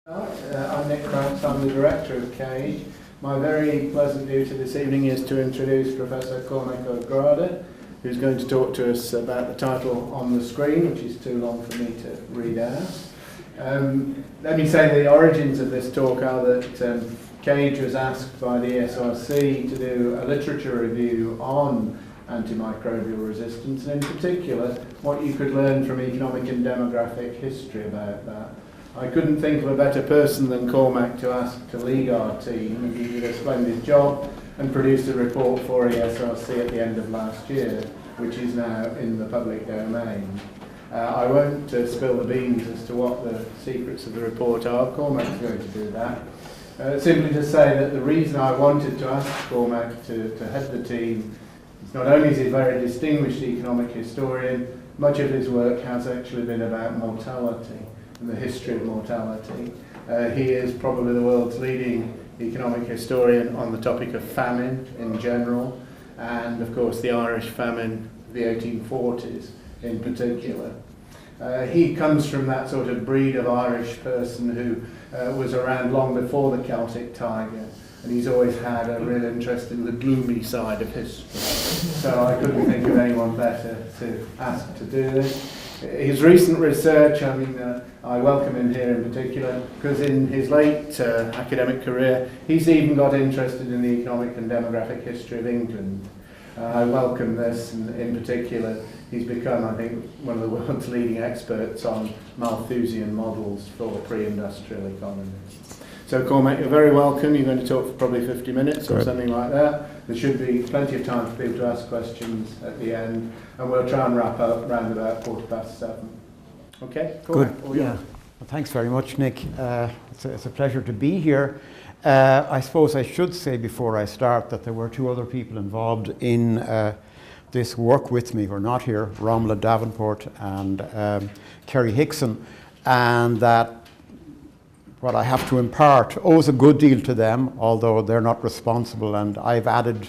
I'm Nick Krantz, I'm the Director of CAGE. My very pleasant duty this evening is to introduce Professor Cormac O Grada, who's going to talk to us about the title on the screen, which is too long for me to read out. Let me say the origins of this talk are that CAGE was asked by the ESRC to do a literature review on antimicrobial resistance, and in particular what you could learn from economic and demographic history about that. I couldn't think of a better person than Cormac to ask to lead our team, and he did a splendid job and produced a report for ESRC at the end of last year, which is now in the public domain. I won't spill the beans as to what the secrets of the report are. Cormac's going to do that. Simply to say that the reason I wanted to ask Cormac to head the team is not only is he a very distinguished economic historian, much of his work has actually been about mortality and the history of mortality. He is probably the world's leading economic historian on the topic of famine in general, and of course the Irish famine of the 1840s in particular. He comes from that sort of breed of Irish person who was around long before the Celtic Tiger, and he's always had a real interest in the gloomy side of history. So I couldn't think of anyone better to ask to do this. His recent research, I welcome him here in particular, because in his late academic career, he's even got interested in the economic and demographic history of England. I welcome this, and in particular, he's become, I think, one of the world's leading experts on Malthusian models for pre-industrial economies. So Cormac, you're very welcome. You're going to talk for probably 50 minutes or something like that. There should be plenty of time for people to ask questions at the end, and we'll try and wrap up around about 7:15. Okay? Cormac, good. Yeah. Well, thanks very much, Nick. It's a pleasure to be here. I suppose I should say before I start that there were two other people involved in this work with me who are not here, Romola Davenport and Kerry Hickson, and that what I have to impart owes a good deal to them, although they're not responsible, and I've added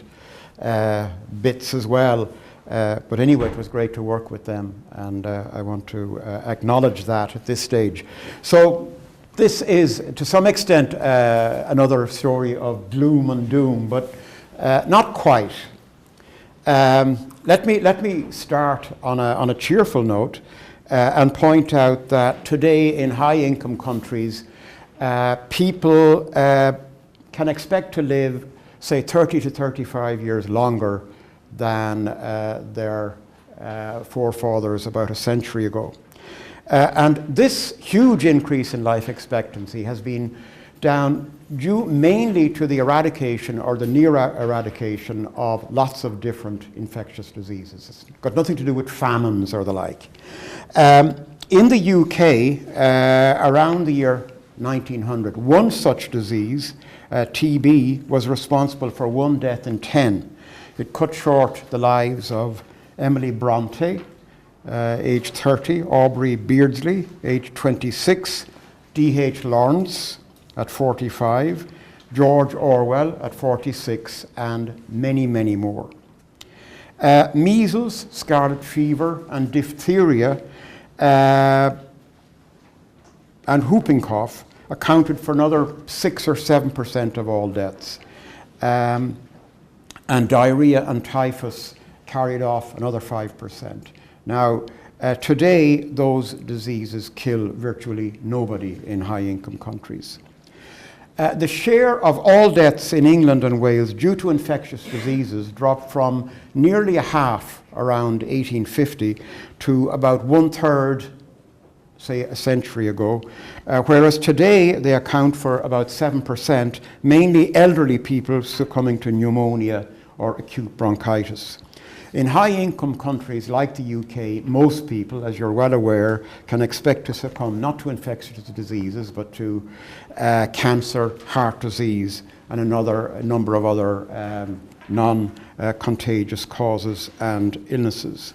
bits as well. But anyway, it was great to work with them, and I want to acknowledge that at this stage. So this is, to some extent, another story of gloom and doom, but not quite. Let me start on a cheerful note and point out that today in high-income countries, people can expect to live, say, 30 to 35 years longer than their forefathers about a century ago. And this huge increase in life expectancy has been due mainly to the eradication or the near eradication of lots of different infectious diseases. It's got nothing to do with famines or the like. In the UK, around the year 1900, one such disease, TB, was responsible for 1 death in 10. It cut short the lives of Emily Bronte, age 30, Aubrey Beardsley, age 26, D.H. Lawrence at 45, George Orwell at 46, and many, many more. Measles, scarlet fever, and diphtheria and whooping cough accounted for another 6 or 7% of all deaths. And diarrhea and typhus carried off another 5%. Now, today, those diseases kill virtually nobody in high-income countries. The share of all deaths in England and Wales due to infectious diseases dropped from nearly a half around 1850 to about 1/3, say, a century ago, whereas today they account for about 7%, mainly elderly people succumbing to pneumonia or acute bronchitis. In high-income countries like the UK, most people, as you're well aware, can expect to succumb not to infectious diseases, but to cancer, heart disease, and a number of other non-contagious causes and illnesses.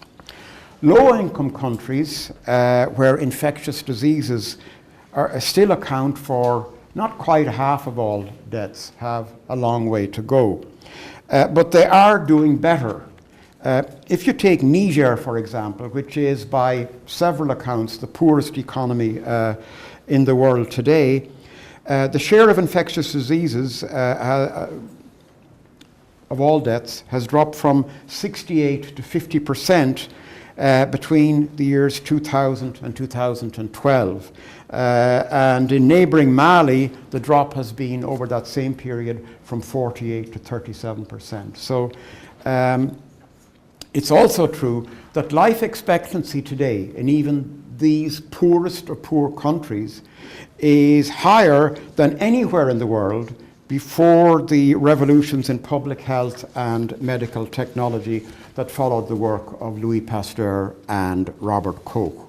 Low-income countries, where infectious diseases still account for not quite half of all deaths, have a long way to go. But they are doing better. If you take Niger, for example, which is by several accounts the poorest economy in the world today, The share of infectious diseases of all deaths has dropped from 68 to 50% between the years 2000 and 2012. And in neighbouring Mali, the drop has been over that same period from 48 to 37%. So it's also true that life expectancy today in even these poorest of poor countries is higher than anywhere in the world before the revolutions in public health and medical technology that followed the work of Louis Pasteur and Robert Koch.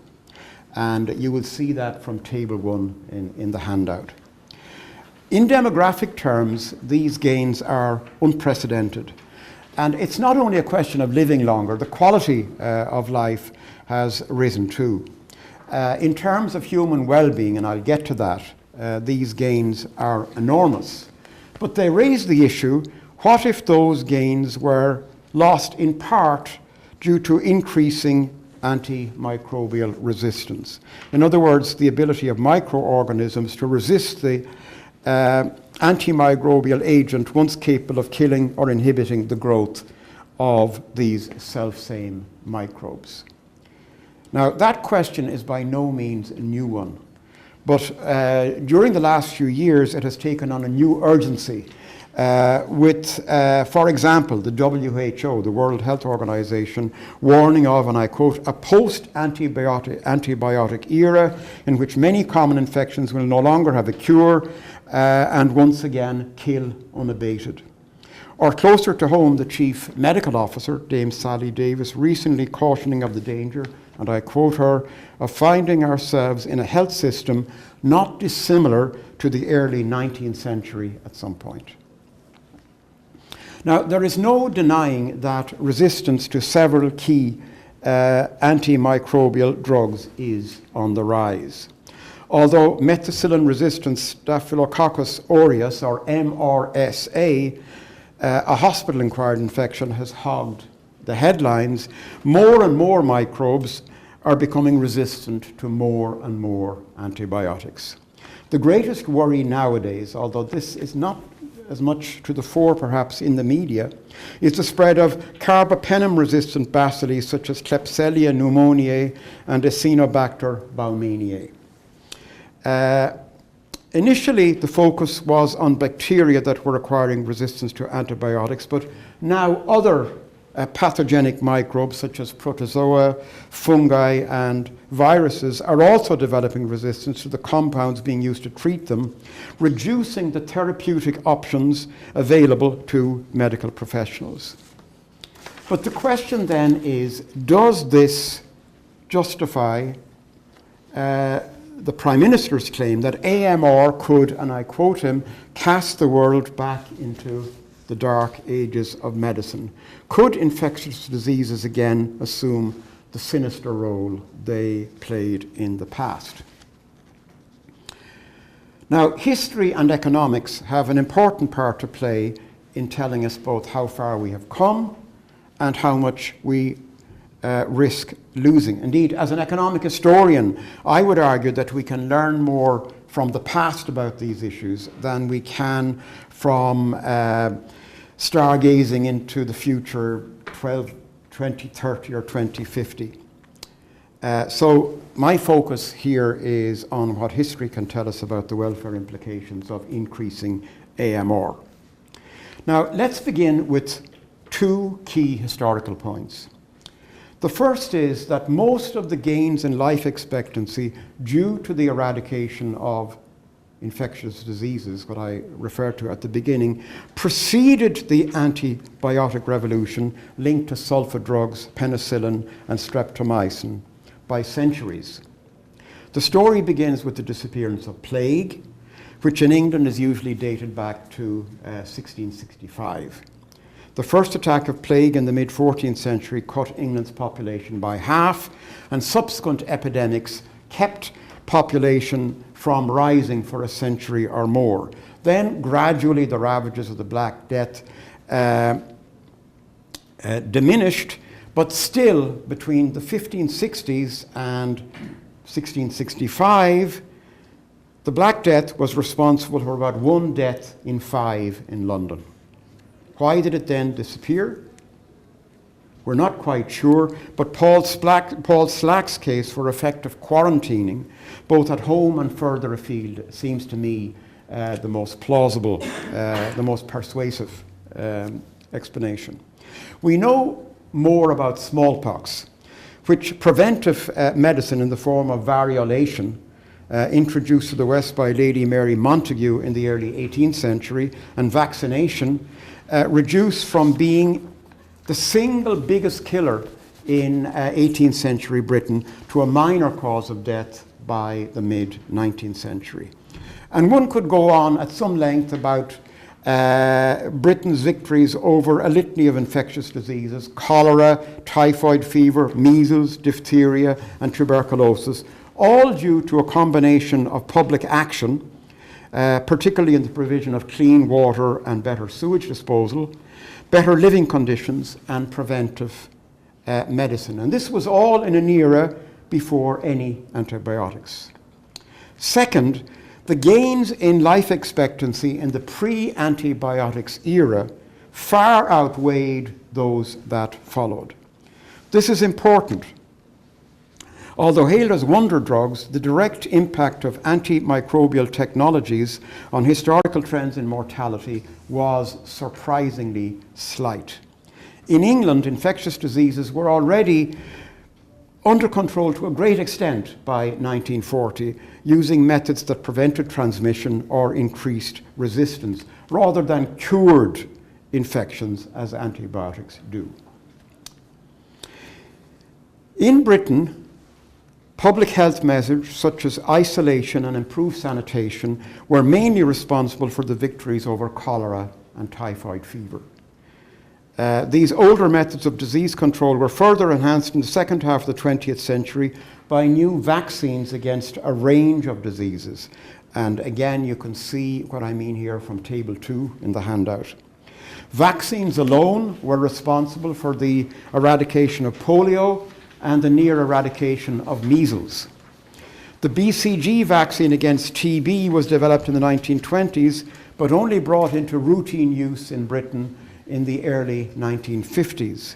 And you will see that from table 1 in the handout. In demographic terms, these gains are unprecedented. And it's not only a question of living longer, the quality of life has risen too. In terms of human well-being, and I'll get to that, these gains are enormous. But they raise the issue, what if those gains were lost in part due to increasing antimicrobial resistance? In other words, the ability of microorganisms to resist the antimicrobial agent once capable of killing or inhibiting the growth of these self-same microbes. Now, that question is by no means a new one. But during the last few years, it has taken on a new urgency with, for example, the WHO, the World Health Organization, warning of, and I quote, a post-antibiotic era in which many common infections will no longer have a cure and once again kill unabated. Or closer to home, the Chief Medical Officer, Dame Sally Davis, recently cautioning of the danger, and I quote her, of finding ourselves in a health system not dissimilar to the early 19th century at some point. Now, there is no denying that resistance to several key antimicrobial drugs is on the rise. Although methicillin-resistant Staphylococcus aureus, or MRSA, a hospital-acquired infection, has hogged the headlines, more and more microbes are becoming resistant to more and more antibiotics. The greatest worry nowadays, although this is not as much to the fore perhaps in the media, is the spread of carbapenem-resistant bacilli such as Klebsiella pneumoniae and Acinetobacter baumannii. Initially, the focus was on bacteria that were acquiring resistance to antibiotics, but now other pathogenic microbes such as protozoa, fungi, and viruses are also developing resistance to the compounds being used to treat them, reducing the therapeutic options available to medical professionals. But the question then is, does this justify the Prime Minister's claim that AMR could, and I quote him, cast the world back into the dark ages of medicine? Could infectious diseases again assume the sinister role they played in the past? Now, history and economics have an important part to play in telling us both how far we have come and how much we risk losing. Indeed, as an economic historian, I would argue that we can learn more from the past about these issues than we can from stargazing into the future 2030 or 2050. So my focus here is on what history can tell us about the welfare implications of increasing AMR. Now, let's begin with two key historical points. The first is that most of the gains in life expectancy due to the eradication of infectious diseases, what I referred to at the beginning, preceded the antibiotic revolution linked to sulfa drugs, penicillin, and streptomycin by centuries. The story begins with the disappearance of plague, which in England is usually dated back to 1665. The first attack of plague in the mid-14th century cut England's population by half, and subsequent epidemics kept population from rising for a century or more. Then gradually the ravages of the Black Death diminished, but still between the 1560s and 1665, The Black Death was responsible for about 1 death in 5 in London. Why did it then disappear? We're not quite sure, but Paul Slack's case for effective quarantining, both at home and further afield, seems to me the most plausible, the most persuasive explanation. We know more about smallpox, which preventive medicine in the form of variolation, introduced to the West by Lady Mary Montagu in the early 18th century, and vaccination reduced from being the single biggest killer in 18th century Britain to a minor cause of death by the mid-19th century. And one could go on at some length about Britain's victories over a litany of infectious diseases: cholera, typhoid fever, measles, diphtheria, and tuberculosis, all due to a combination of public action, particularly in the provision of clean water and better sewage disposal, better living conditions, and preventive medicine. And this was all in an era before any antibiotics. Second, the gains in life expectancy in the pre-antibiotics era far outweighed those that followed. This is important. Although hailed as wonder drugs, the direct impact of antimicrobial technologies on historical trends in mortality was surprisingly slight. In England, infectious diseases were already under control to a great extent by 1940, using methods that prevented transmission or increased resistance, rather than cured infections as antibiotics do. In Britain, public health measures such as isolation and improved sanitation were mainly responsible for the victories over cholera and typhoid fever. These older methods of disease control were further enhanced in the second half of the 20th century by new vaccines against a range of diseases. And again, you can see what I mean here from table 2 in the handout. Vaccines alone were responsible for the eradication of polio and the near eradication of measles. The BCG vaccine against TB was developed in the 1920s, but only brought into routine use in Britain in the early 1950s.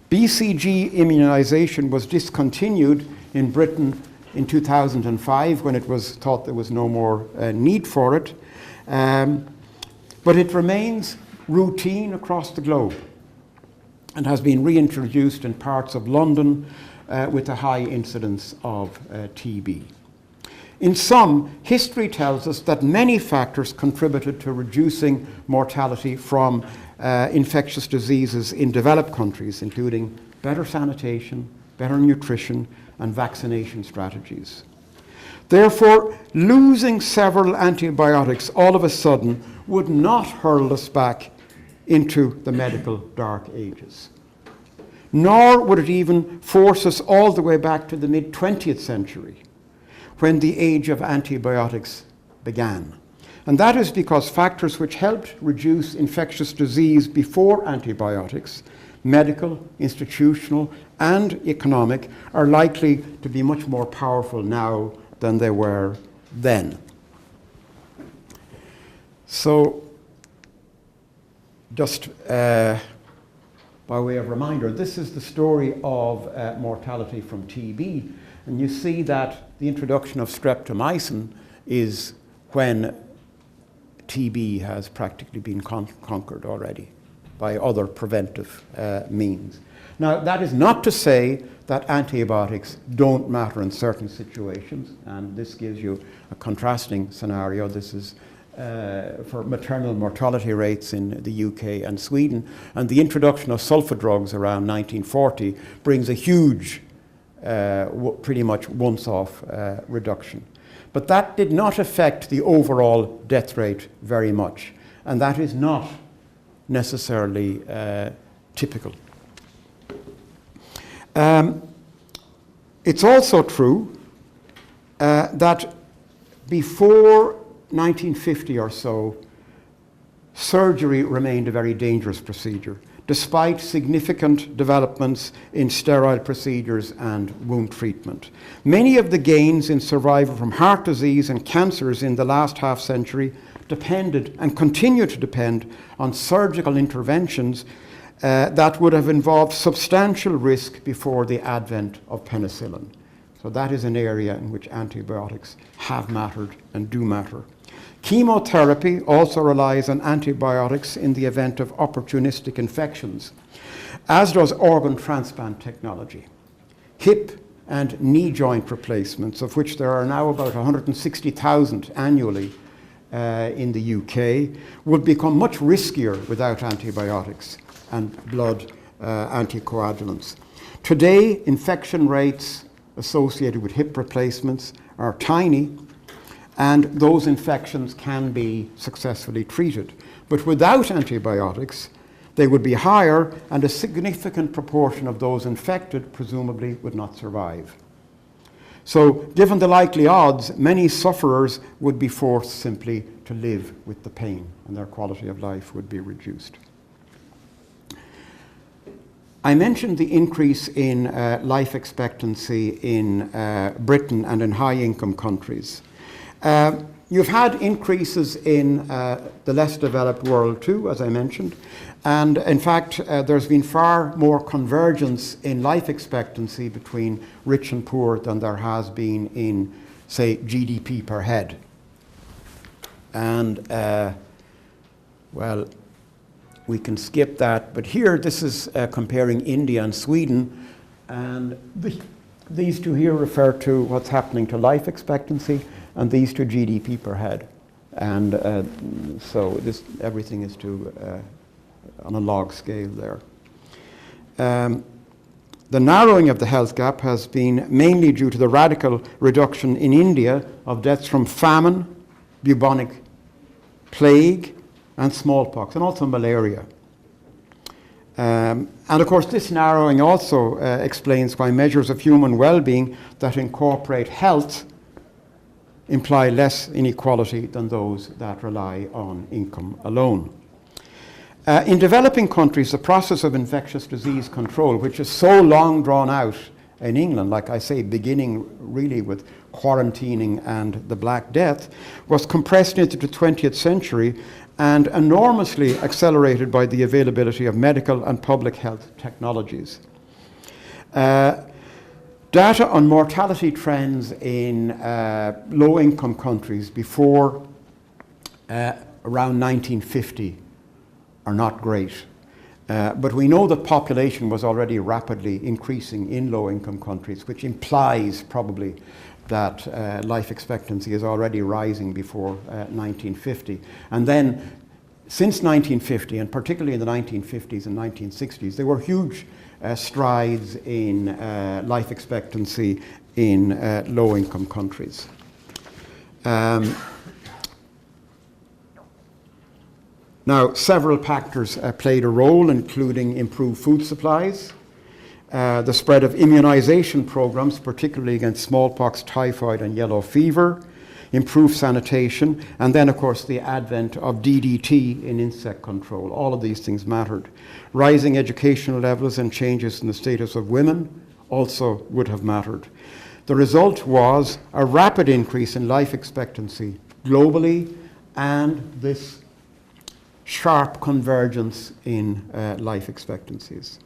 BCG immunization was discontinued in Britain in 2005 when it was thought there was no more need for it. But it remains routine across the globe and has been reintroduced in parts of London with a high incidence of TB. In sum, history tells us that many factors contributed to reducing mortality from infectious diseases in developed countries, including better sanitation, better nutrition, and vaccination strategies. Therefore, losing several antibiotics all of a sudden would not hurl us back into the medical dark ages. Nor would it even force us all the way back to the mid-20th century, when the age of antibiotics began. And that is because factors which helped reduce infectious disease before antibiotics, medical, institutional, and economic, are likely to be much more powerful now than they were then. So, just by way of reminder, this is the story of mortality from TB. And you see that the introduction of streptomycin is when TB has practically been conquered already by other preventive means. Now, that is not to say that antibiotics don't matter in certain situations, and this gives you a contrasting scenario. This is for maternal mortality rates in the UK and Sweden, and the introduction of sulfa drugs around 1940 brings a huge, pretty much once-off reduction. But that did not affect the overall death rate very much, and that is not necessarily typical. It's also true that before 1950 or so, surgery remained a very dangerous procedure. despite significant developments in sterile procedures and wound treatment. Many of the gains in survival from heart disease and cancers in the last half century depended and continue to depend on surgical interventions that would have involved substantial risk before the advent of penicillin. So that is an area in which antibiotics have mattered and do matter. Chemotherapy also relies on antibiotics in the event of opportunistic infections, as does organ transplant technology. Hip and knee joint replacements, of which there are now about 160,000 annually in the UK, would become much riskier without antibiotics and blood anticoagulants. Today, infection rates associated with hip replacements are tiny, and those infections can be successfully treated. But without antibiotics, they would be higher, and a significant proportion of those infected presumably would not survive. So, given the likely odds, many sufferers would be forced simply to live with the pain, and their quality of life would be reduced. I mentioned the increase in life expectancy in Britain and in high-income countries. You've had increases in the less developed world too, as I mentioned, and in fact there's been far more convergence in life expectancy between rich and poor than there has been in, say, GDP per head. And well, we can skip that, but here this is comparing India and Sweden, and these two here refer to what's happening to life expectancy, and these to GDP per head. And so everything is on a log scale there. The narrowing of the health gap has been mainly due to the radical reduction in India of deaths from famine, bubonic plague, and smallpox, and also malaria. And of course, this narrowing also explains why measures of human well-being that incorporate health imply less inequality than those that rely on income alone. In developing countries, the process of infectious disease control, which is so long drawn out in England, like I say, beginning really with quarantining and the Black Death, was compressed into the 20th century and enormously accelerated by the availability of medical and public health technologies. Data on mortality trends in low-income countries before around 1950 are not great. But we know that population was already rapidly increasing in low-income countries, which implies probably that life expectancy is already rising before 1950. And then, since 1950, and particularly in the 1950s and 1960s, there were huge strides in life expectancy in low-income countries. Now, several factors played a role, including improved food supplies, the spread of immunization programs, particularly against smallpox, typhoid, and yellow fever, improved sanitation, and then, of course, the advent of DDT in insect control. All of these things mattered. Rising educational levels and changes in the status of women also would have mattered. The result was a rapid increase in life expectancy globally, and this sharp convergence in life expectancies.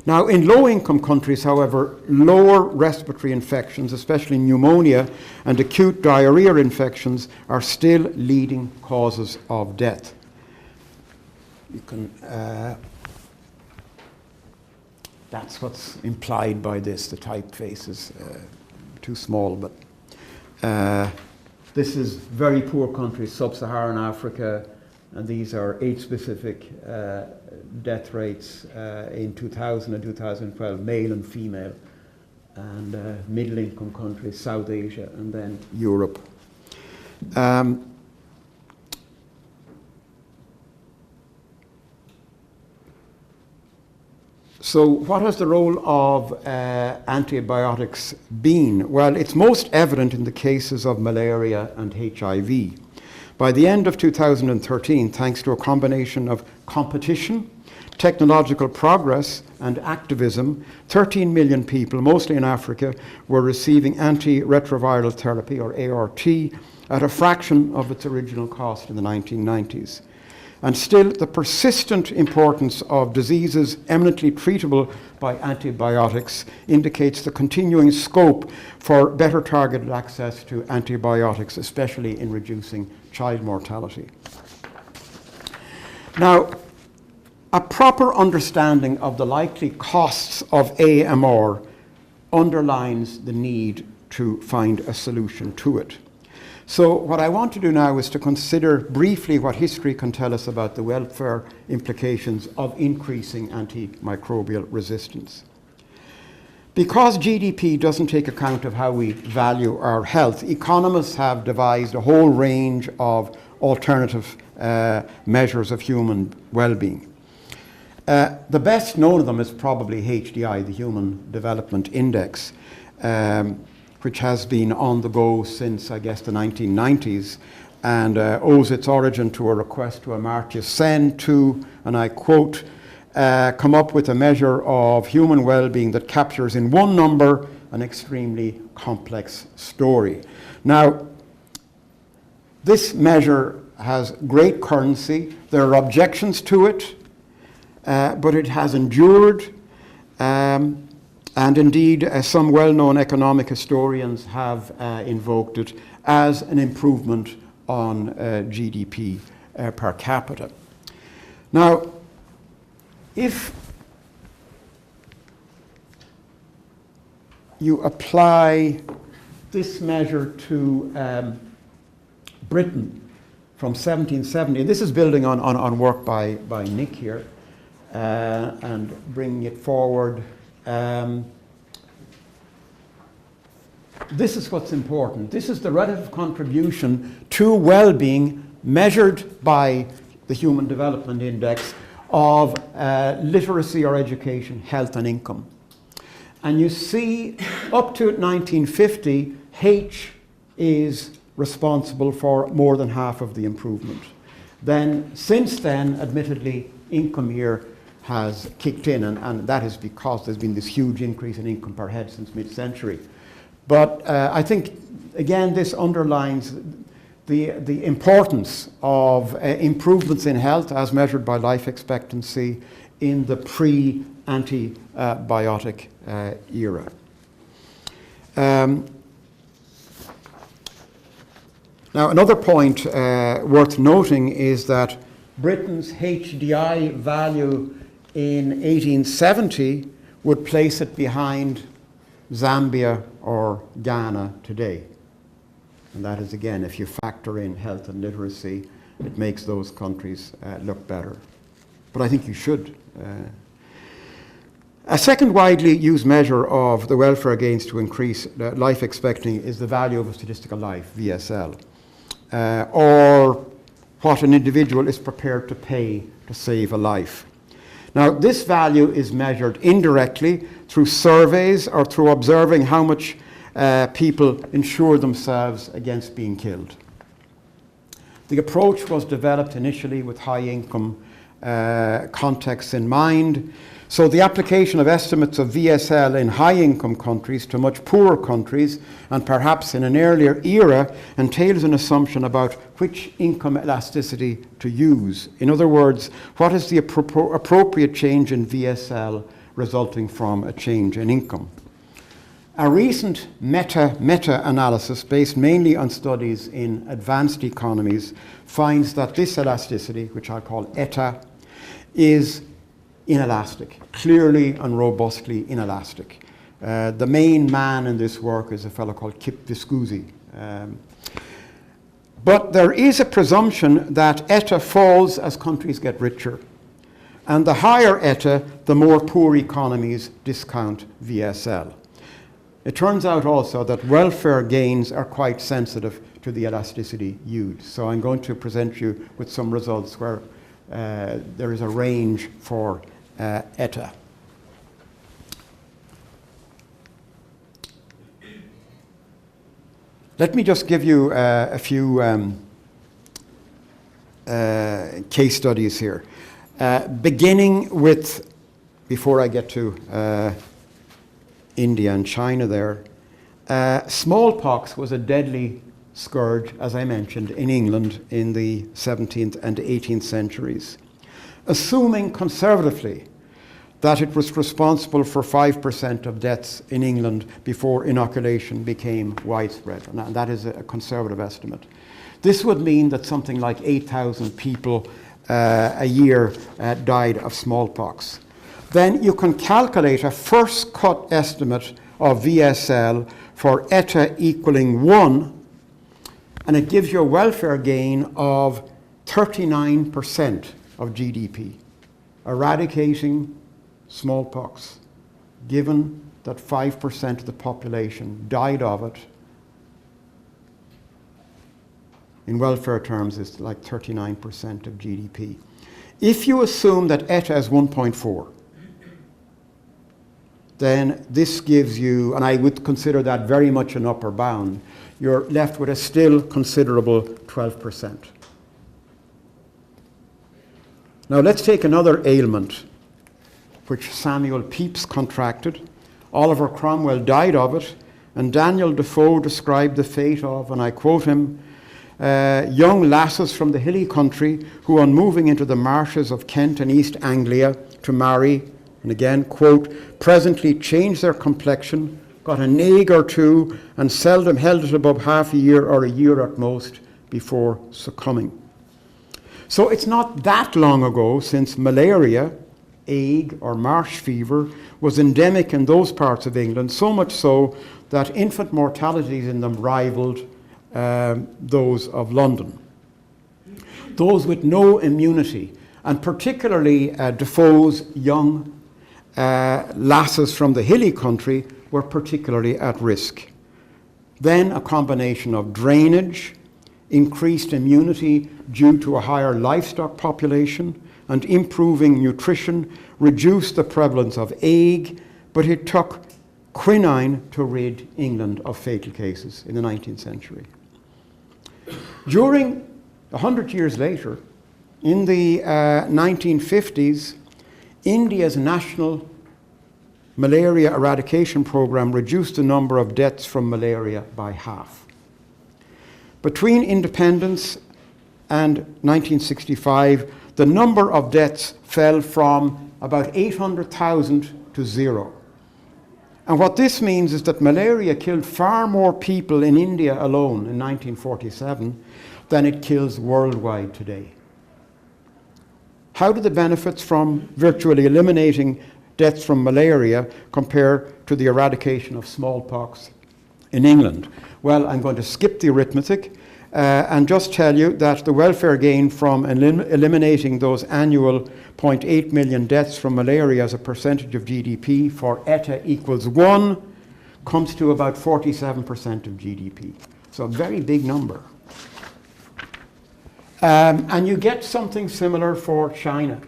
Now, in low-income countries, however, lower respiratory infections, especially pneumonia and acute diarrhea infections, are still leading causes of death. You can, that's what's implied by this. The typeface is too small, but this is very poor countries, sub-Saharan Africa, and these are age-specific death rates in 2000 and 2012, male and female, and middle-income countries, South Asia, and then Europe. So what has the role of antibiotics been? Well, it's most evident in the cases of malaria and HIV. By the end of 2013, thanks to a combination of competition, technological progress and activism, 13 million people, mostly in Africa, were receiving antiretroviral therapy, or ART, at a fraction of its original cost in the 1990s. And still, the persistent importance of diseases eminently treatable by antibiotics indicates the continuing scope for better targeted access to antibiotics, especially in reducing child mortality. Now, a proper understanding of the likely costs of AMR underlines the need to find a solution to it. So what I want to do now is to consider briefly what history can tell us about the welfare implications of increasing antimicrobial resistance. Because GDP doesn't take account of how we value our health, economists have devised a whole range of alternative measures of human well-being. The best known of them is probably HDI, the Human Development Index, which has been on the go since, I guess, the 1990s, and owes its origin to a request to Amartya Sen to, and I quote, come up with a measure of human well-being that captures in one number an extremely complex story. Now, this measure has great currency. There are objections to it, but it has endured. And indeed, some well-known economic historians have invoked it as an improvement on GDP per capita. Now, if you apply this measure to Britain from 1770, this is building on work by Nick here, and bringing it forward. This is what's important. This is the relative contribution to well-being measured by the Human Development Index of literacy or education, health and income. And you see up to 1950, H is responsible for more than half of the improvement. Then, since then, admittedly, income here has kicked in, and that is because there's been this huge increase in income per head since mid-century. But I think, again, this underlines the importance of improvements in health as measured by life expectancy in the pre-antibiotic era. Now, another point worth noting is that Britain's HDI value in 1870 would place it behind Zambia or Ghana today. And that is, again, if you factor in health and literacy, it makes those countries look better. But I think you should. A second widely used measure of the welfare gains to increase life expectancy is the value of a statistical life, VSL, or what an individual is prepared to pay to save a life. Now, this value is measured indirectly through surveys or through observing how much people insure themselves against being killed. The approach was developed initially with high-income contexts in mind. So the application of estimates of VSL in high-income countries to much poorer countries, and perhaps in an earlier era, entails an assumption about which income elasticity to use. In other words, what is the appropriate change in VSL resulting from a change in income? A recent meta-analysis based mainly on studies in advanced economies finds that this elasticity, which I call ETA, is inelastic, clearly and robustly inelastic. The main man in this work is a fellow called Kip Viscusi. But there is a presumption that ETA falls as countries get richer. And the higher ETA, the more poor economies discount VSL. It turns out also that welfare gains are quite sensitive to the elasticity used. So I'm going to present you with some results where there is a range for ETA. Let me just give you a few case studies here. Beginning with, before I get to India and China there, smallpox was a deadly scourge, as I mentioned, in England in the 17th and 18th centuries. Assuming conservatively that it was responsible for 5% of deaths in England before inoculation became widespread, and that is a conservative estimate. This would mean that something like 8,000 people a year died of smallpox. Then you can calculate a first cut estimate of VSL for eta equaling 1, and it gives you a welfare gain of 39% of GDP, eradicating smallpox, given that 5% of the population died of it. In welfare terms, it's like 39% of GDP. If you assume that eta is 1.4, then this gives you, and I would consider that very much an upper bound, you're left with a still considerable 12%. Now let's take another ailment which Samuel Pepys contracted. Oliver Cromwell died of it, and Daniel Defoe described the fate of, and I quote him, young lasses from the hilly country who, on moving into the marshes of Kent and East Anglia to marry, and again, quote, presently changed their complexion, got an egg or two, and seldom held it above half a year or a year at most before succumbing. So it's not that long ago since malaria, ague or marsh fever was endemic in those parts of England, so much so that infant mortalities in them rivaled those of London. Those with no immunity, and particularly Defoe's young lasses from the hilly country, were particularly at risk. Then a combination of drainage, increased immunity due to a higher livestock population, and improving nutrition reduced the prevalence of ague, but it took quinine to rid England of fatal cases in the 19th century. During 100 years later, in the 1950s, India's national malaria eradication program reduced the number of deaths from malaria by half. Between independence and 1965, the number of deaths fell from about 800,000 to 0. And what this means is that malaria killed far more people in India alone in 1947 than it kills worldwide today. How do the benefits from virtually eliminating deaths from malaria compare to the eradication of smallpox in England? Well, I'm going to skip the arithmetic and just tell you that the welfare gain from eliminating those annual 0.8 million deaths from malaria as a percentage of GDP for eta equals 1 comes to about 47% of GDP. So a very big number. And you get something similar for China.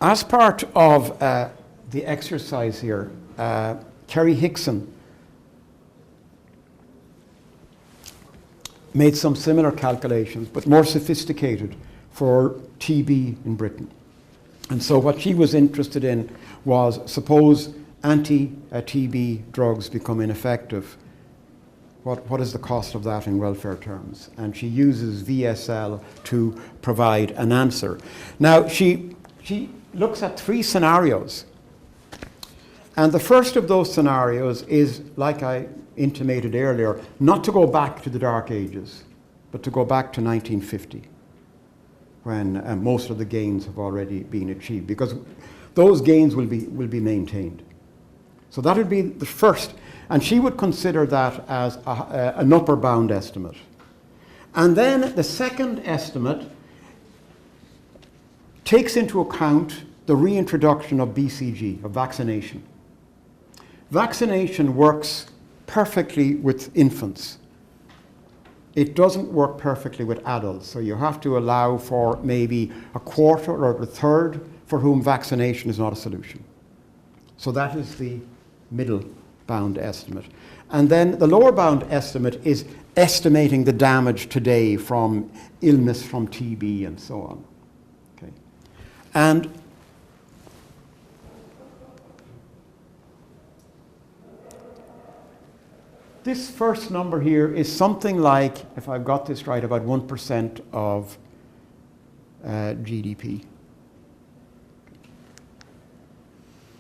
As part of the exercise here, Kerry Hickson made some similar calculations, but more sophisticated, for TB in Britain. And so what she was interested in was, suppose anti-TB drugs become ineffective, what is the cost of that in welfare terms? And she uses VSL to provide an answer. Now, she looks at 3 scenarios. And the first of those scenarios is, like I intimated earlier, not to go back to the Dark Ages, but to go back to 1950, when most of the gains have already been achieved, because those gains will be maintained. So that would be the first, and she would consider that as an upper bound estimate. And then the second estimate takes into account the reintroduction of BCG, of vaccination. Vaccination works perfectly with infants. It doesn't work perfectly with adults, so you have to allow for maybe a quarter or a third for whom vaccination is not a solution. So that is the middle bound estimate. And then the lower bound estimate is estimating the damage today from illness from TB and so on. Okay. And this first number here is something like, if I've got this right, about 1% of GDP.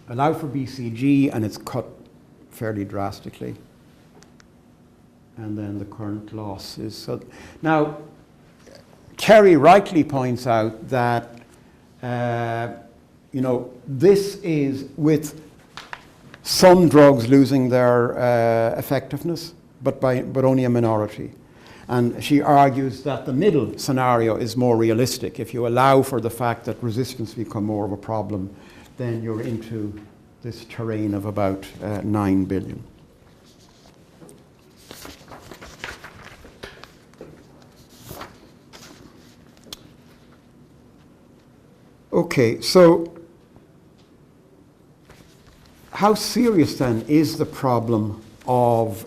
Allow for BCG, and it's cut fairly drastically. And then the current loss is... So now, Kerry rightly points out that, this is with some drugs losing their effectiveness, but only a minority. And she argues that the middle scenario is more realistic. If you allow for the fact that resistance become more of a problem, then you're into this terrain of about 9 billion. Okay, so how serious then is the problem of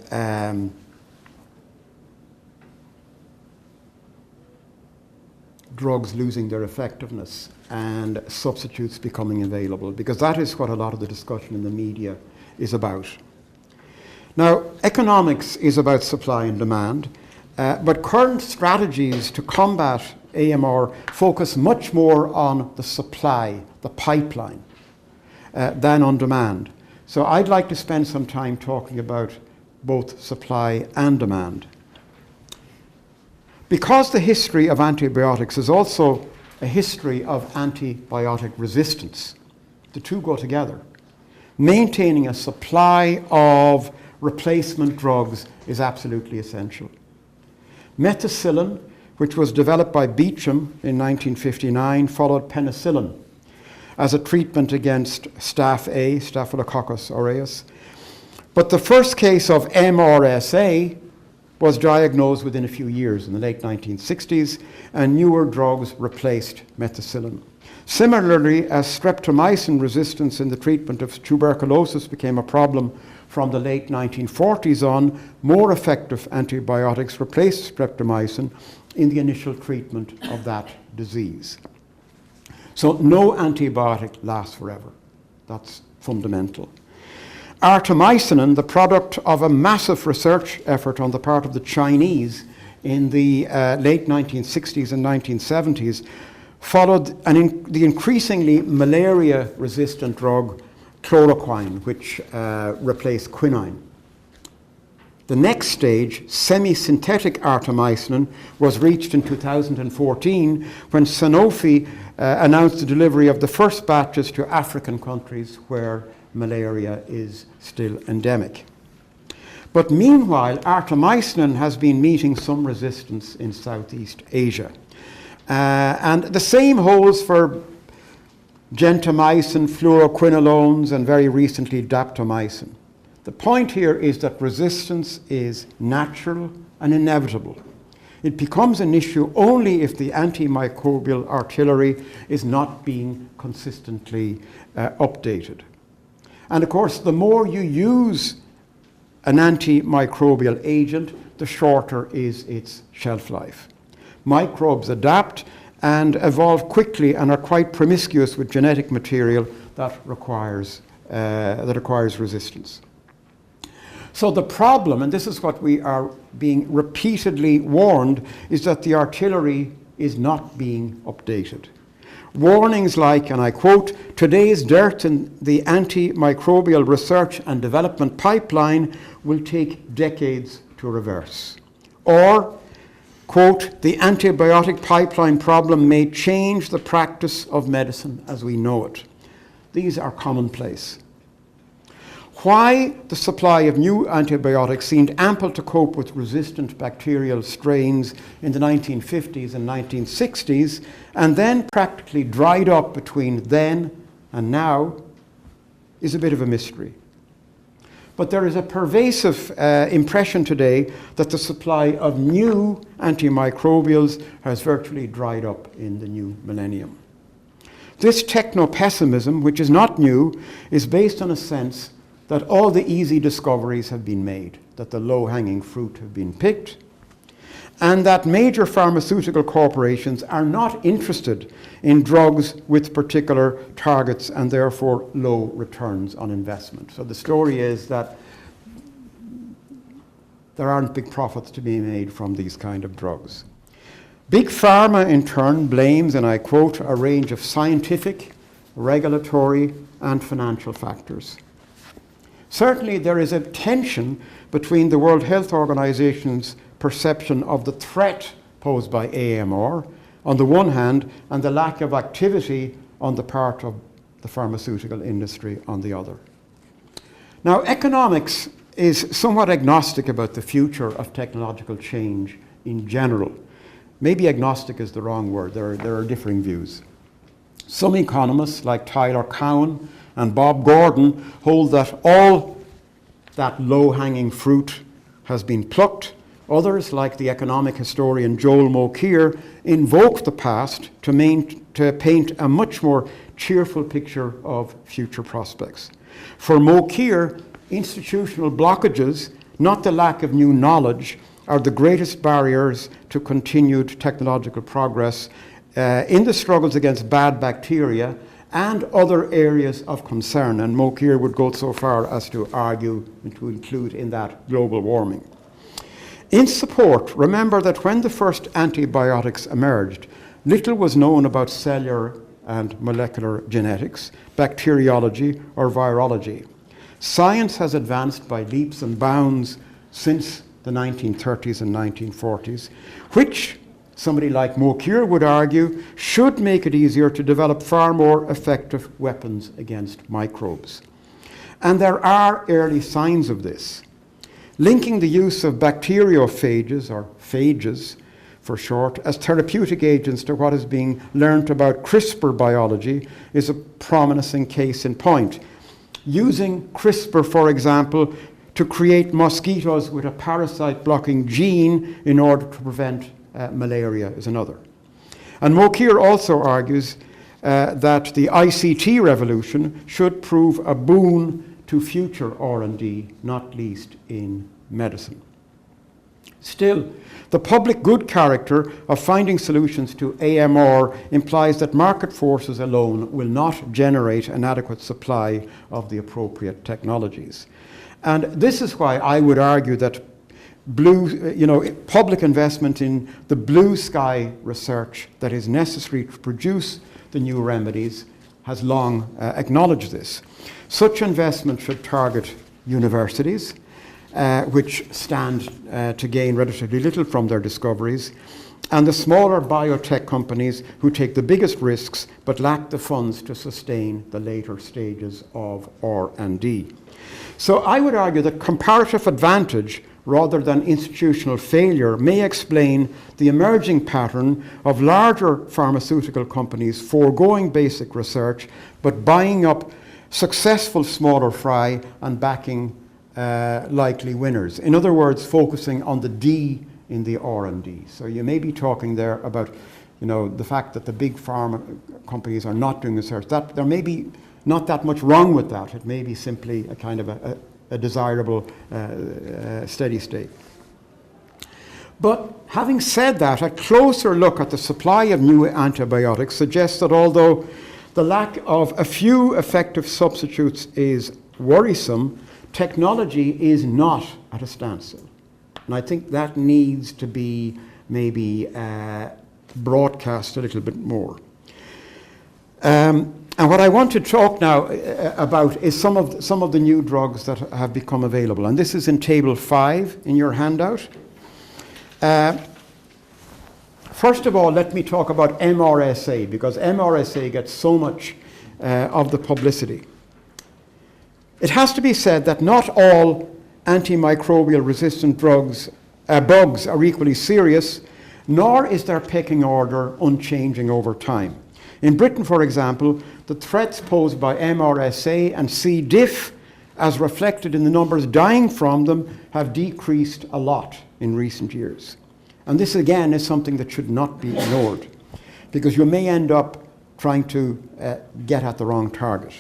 drugs losing their effectiveness and substitutes becoming available? Because that is what a lot of the discussion in the media is about. Now, economics is about supply and demand, but current strategies to combat AMR focus much more on the supply, the pipeline, than on demand. So I'd like to spend some time talking about both supply and demand. Because the history of antibiotics is also a history of antibiotic resistance, the two go together. Maintaining a supply of replacement drugs is absolutely essential. Methicillin, which was developed by Beecham in 1959, followed penicillin as a treatment against Staph A, Staphylococcus aureus. But the first case of MRSA was diagnosed within a few years in the late 1960s, and newer drugs replaced methicillin. Similarly, as streptomycin resistance in the treatment of tuberculosis became a problem from the late 1940s on, more effective antibiotics replaced streptomycin in the initial treatment of that disease. So no antibiotic lasts forever. That's fundamental. Artemisinin, the product of a massive research effort on the part of the Chinese in the late 1960s and 1970s, followed the increasingly malaria-resistant drug chloroquine, which replaced quinine. The next stage, semi-synthetic artemisinin, was reached in 2014 when Sanofi announced the delivery of the first batches to African countries where malaria is still endemic. But meanwhile, artemisinin has been meeting some resistance in Southeast Asia. And the same holds for gentamicin, fluoroquinolones, and very recently daptomycin. The point here is that resistance is natural and inevitable. It becomes an issue only if the antimicrobial artillery is not being consistently updated. And of course, the more you use an antimicrobial agent, the shorter is its shelf life. Microbes adapt and evolve quickly and are quite promiscuous with genetic material that requires resistance. So the problem, and this is what we are being repeatedly warned, is that the artillery is not being updated. Warnings like, and I quote, "Today's dearth in the antimicrobial research and development pipeline will take decades to reverse." Or, quote, "The antibiotic pipeline problem may change the practice of medicine as we know it." These are commonplace. Why the supply of new antibiotics seemed ample to cope with resistant bacterial strains in the 1950s and 1960s, and then practically dried up between then and now, is a bit of a mystery. But there is a pervasive impression today that the supply of new antimicrobials has virtually dried up in the new millennium. This techno-pessimism, which is not new, is based on a sense that all the easy discoveries have been made, that the low-hanging fruit have been picked, and that major pharmaceutical corporations are not interested in drugs with particular targets and therefore low returns on investment. So the story is that there aren't big profits to be made from these kind of drugs. Big Pharma, in turn, blames, and I quote, a range of scientific, regulatory, and financial factors. Certainly, there is a tension between the World Health Organization's perception of the threat posed by AMR on the one hand, and the lack of activity on the part of the pharmaceutical industry on the other. Now, economics is somewhat agnostic about the future of technological change in general. Maybe agnostic is the wrong word. There are differing views. Some economists, like Tyler Cowen and Bob Gordon, hold that all that low-hanging fruit has been plucked. Others, like the economic historian Joel Mokyr, invoke the past to paint a much more cheerful picture of future prospects. For Mokyr, institutional blockages, not the lack of new knowledge, are the greatest barriers to continued technological progress in the struggles against bad bacteria and other areas of concern. And Mokyr would go so far as to argue and to include in that global warming. In support, remember that when the first antibiotics emerged, little was known about cellular and molecular genetics, bacteriology, or virology. Science has advanced by leaps and bounds since the 1930s and 1940s, which somebody like Mokyr would argue should make it easier to develop far more effective weapons against microbes. And there are early signs of this. Linking the use of bacteriophages, or phages for short, as therapeutic agents to what is being learned about CRISPR biology is a promising case in point. Using CRISPR, for example, to create mosquitoes with a parasite-blocking gene in order to prevent malaria is another. And Mokyr also argues that the ICT revolution should prove a boon to future R&D, not least in medicine. Still, the public good character of finding solutions to AMR implies that market forces alone will not generate an adequate supply of the appropriate technologies. And this is why I would argue that public investment in the blue sky research that is necessary to produce the new remedies has long acknowledged this. Such investment should target universities, which stand to gain relatively little from their discoveries, and the smaller biotech companies who take the biggest risks but lack the funds to sustain the later stages of R&D. So I would argue that comparative advantage rather than institutional failure may explain the emerging pattern of larger pharmaceutical companies foregoing basic research but buying up successful smaller fry and backing likely winners. In other words, focusing on the D in the R&D. So you may be talking there about the fact that the big pharma companies are not doing research. That there may be not that much wrong with that. It may be simply a kind of a desirable steady state. But having said that, a closer look at the supply of new antibiotics suggests that although the lack of a few effective substitutes is worrisome, technology is not at a standstill. And I think that needs to be maybe broadcast a little bit more. And what I want to talk now about is some of the new drugs that have become available. And this is in Table 5 in your handout. First of all, let me talk about MRSA, because MRSA gets so much of the publicity. It has to be said that not all antimicrobial resistant bugs are equally serious, nor is their pecking order unchanging over time. In Britain, for example, the threats posed by MRSA and C. diff, as reflected in the numbers dying from them, have decreased a lot in recent years. And this, again, is something that should not be ignored, because you may end up trying to get at the wrong target.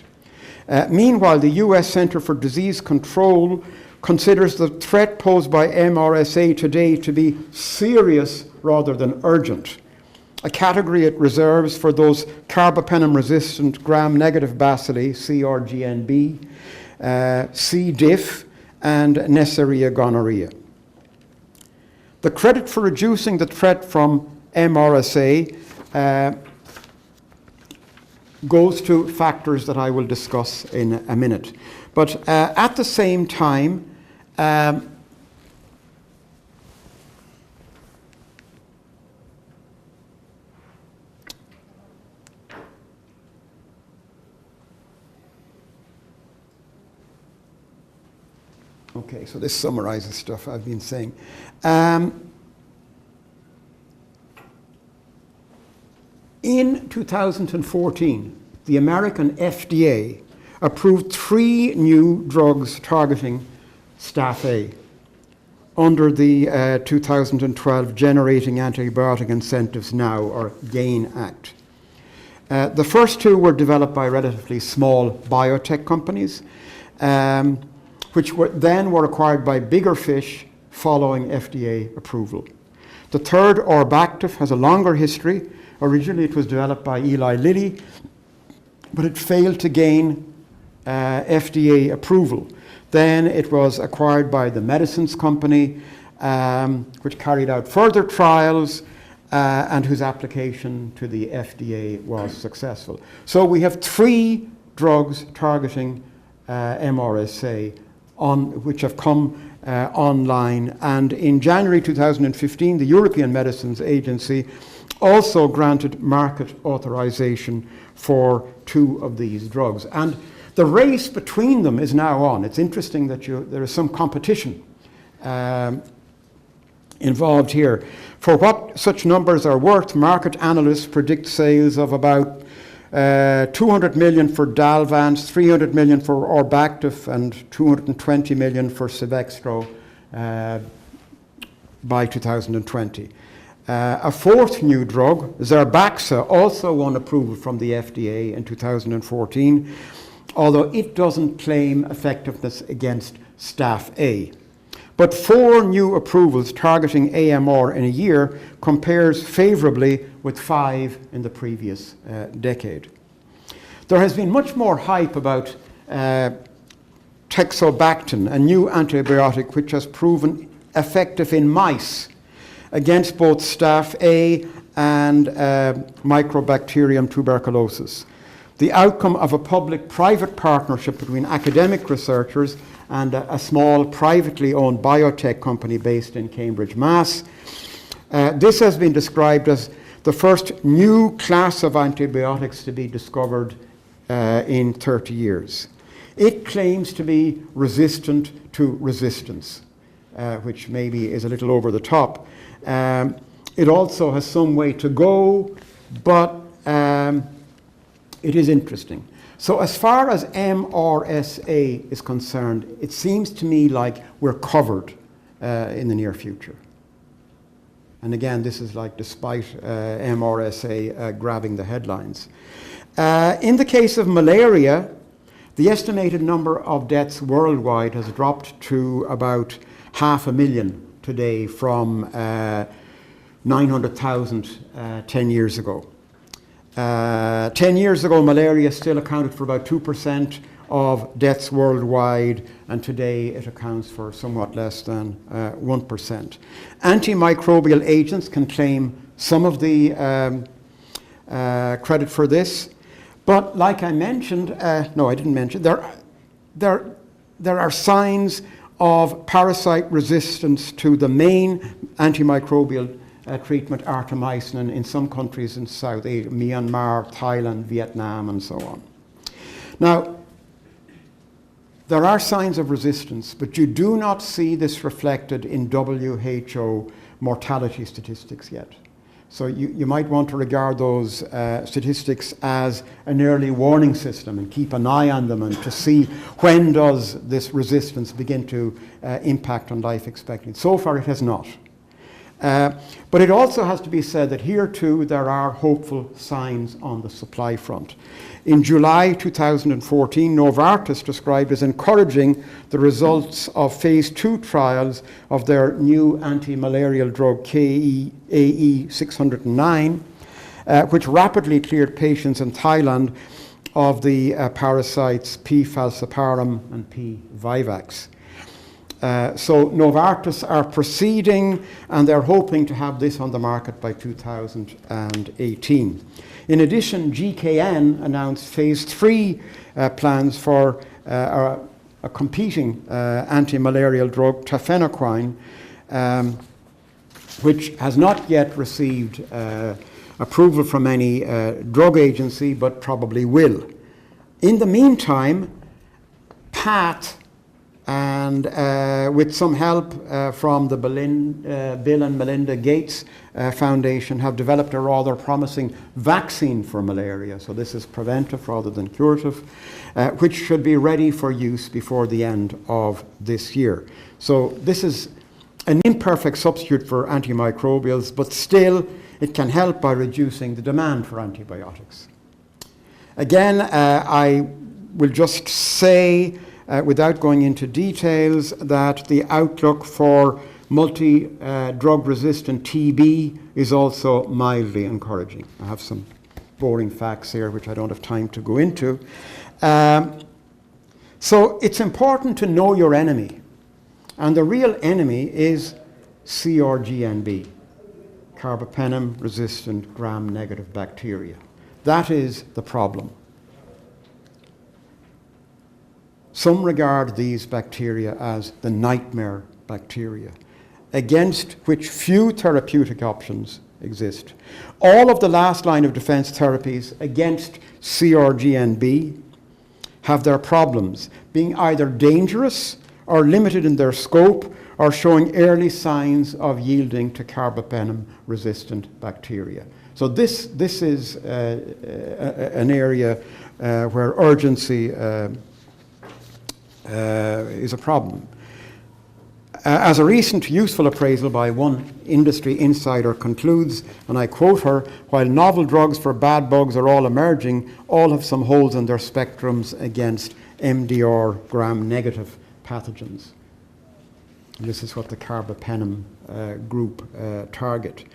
Meanwhile, the US Center for Disease Control considers the threat posed by MRSA today to be serious rather than urgent, a category it reserves for those carbapenem-resistant gram-negative bacilli, CRGNB, C. diff, and Neisseria gonorrhea. The credit for reducing the threat from MRSA goes to factors that I will discuss in a minute. But at the same time, okay, so this summarizes stuff I've been saying. In 2014, the American FDA approved 3 new drugs targeting Staph A under the 2012 Generating Antibiotic Incentives Now, or GAIN Act. The first 2 were developed by relatively small biotech companies, which then were acquired by bigger fish following FDA approval. The third, Orbactive, has a longer history. Originally it was developed by Eli Lilly, but it failed to gain FDA approval. Then it was acquired by the Medicines Company, which carried out further trials and whose application to the FDA was successful. So we have 3 drugs targeting MRSA which have come online. And in January 2015, the European Medicines Agency also granted market authorization for 2 of these drugs. And the race between them is now on. It's interesting that there is some competition involved here. For what such numbers are worth, market analysts predict sales of about 200 million for Dalvance, 300 million for Orbactive, and 220 million for Cevextro by 2020. A 4th new drug, Zerbaxa, also won approval from the FDA in 2014, although it doesn't claim effectiveness against Staph A. But 4 new approvals targeting AMR in a year compares favorably with 5 in the previous decade. There has been much more hype about Teixobactin, a new antibiotic which has proven effective in mice against both Staph A and Mycobacterium tuberculosis. The outcome of a public-private partnership between academic researchers and a small privately owned biotech company based in Cambridge, Mass. This has been described as the first new class of antibiotics to be discovered in 30 years. It claims to be resistant to resistance, which maybe is a little over the top. It also has some way to go, but it is interesting. So as far as MRSA is concerned, it seems to me like we're covered in the near future. And again, this is like despite MRSA grabbing the headlines. In the case of malaria, the estimated number of deaths worldwide has dropped to about 500,000 today from 900,000 10 years ago. 10 years ago, malaria still accounted for about 2% of deaths worldwide, and today it accounts for somewhat less than 1%. Antimicrobial agents can claim some of the credit for this, but like I mentioned, no, I didn't mention, there are signs of parasite resistance to the main antimicrobial treatment, artemisinin, in some countries in South Asia, Myanmar, Thailand, Vietnam, and so on. Now, there are signs of resistance, but you do not see this reflected in WHO mortality statistics yet. So you might want to regard those statistics as an early warning system and keep an eye on them and to see when does this resistance begin to impact on life expectancy. So far it has not. But it also has to be said that here too there are hopeful signs on the supply front. In July 2014, Novartis described as encouraging the results of phase 2 trials of their new anti-malarial drug AE609, which rapidly cleared patients in Thailand of the parasites P. falciparum and P. vivax. So Novartis are proceeding, and they're hoping to have this on the market by 2018. In addition, GKN announced phase 3 plans for a competing anti-malarial drug, tafenoquine, which has not yet received approval from any drug agency, but probably will. In the meantime, PATH and with some help from the Bill and Melinda Gates Foundation, have developed a rather promising vaccine for malaria. So this is preventive rather than curative, which should be ready for use before the end of this year. So this is an imperfect substitute for antimicrobials, but still it can help by reducing the demand for antibiotics. Again, I will just say, without going into details, that the outlook for multi-drug resistant TB is also mildly encouraging. I have some boring facts here which I don't have time to go into. So it's important to know your enemy. And the real enemy is CRGNB, carbapenem resistant gram-negative bacteria. That is the problem. Some regard these bacteria as the nightmare bacteria, against which few therapeutic options exist. All of the last line of defense therapies against CRGNB have their problems, being either dangerous or limited in their scope, or showing early signs of yielding to carbapenem-resistant bacteria. So this is an area where urgency is a problem. As a recent useful appraisal by one industry insider concludes, and I quote her, "While novel drugs for bad bugs are all emerging, all have some holes in their spectrums against MDR gram-negative pathogens." And this is what the carbapenem group target.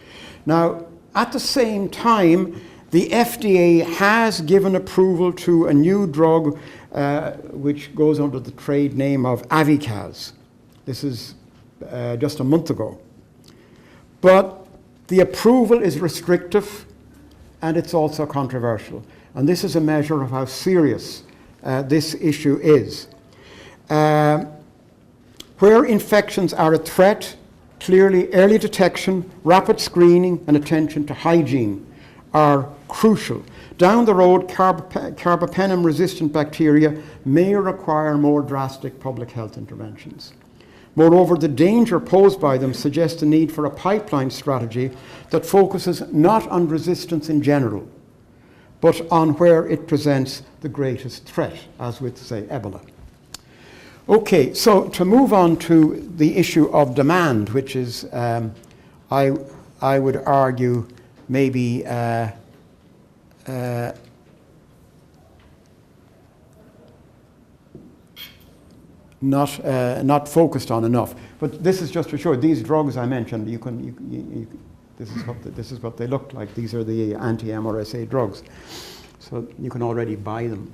Now, at the same time, the FDA has given approval to a new drug which goes under the trade name of Avicaz. This is just a month ago. But the approval is restrictive, and it's also controversial. And this is a measure of how serious this issue is. Where infections are a threat, clearly early detection, rapid screening, and attention to hygiene are crucial. Down the road, carbapenem-resistant bacteria may require more drastic public health interventions. Moreover, the danger posed by them suggests a need for a pipeline strategy that focuses not on resistance in general, but on where it presents the greatest threat, as with, say, Ebola. Okay, so to move on to the issue of demand, which is, I would argue, maybe not focused on enough. But this is just to show these drugs I mentioned. This is what they look like. These are the anti-MRSA drugs, so you can already buy them.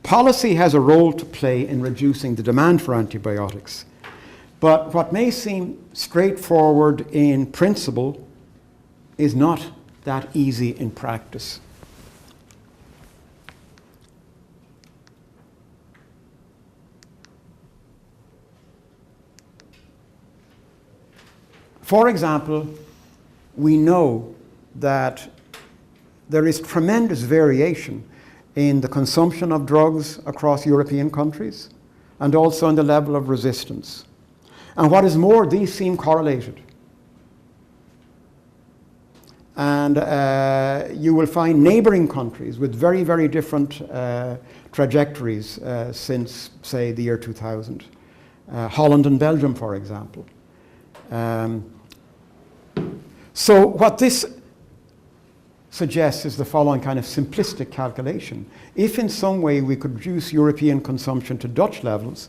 Policy has a role to play in reducing the demand for antibiotics, but what may seem straightforward in principle is not that easy in practice. For example, we know that there is tremendous variation in the consumption of drugs across European countries, and also in the level of resistance. And what is more, these seem correlated. And you will find neighboring countries with very, very different trajectories since, say, the year 2000. Holland and Belgium, for example. So what this suggests is the following kind of simplistic calculation. If in some way we could reduce European consumption to Dutch levels,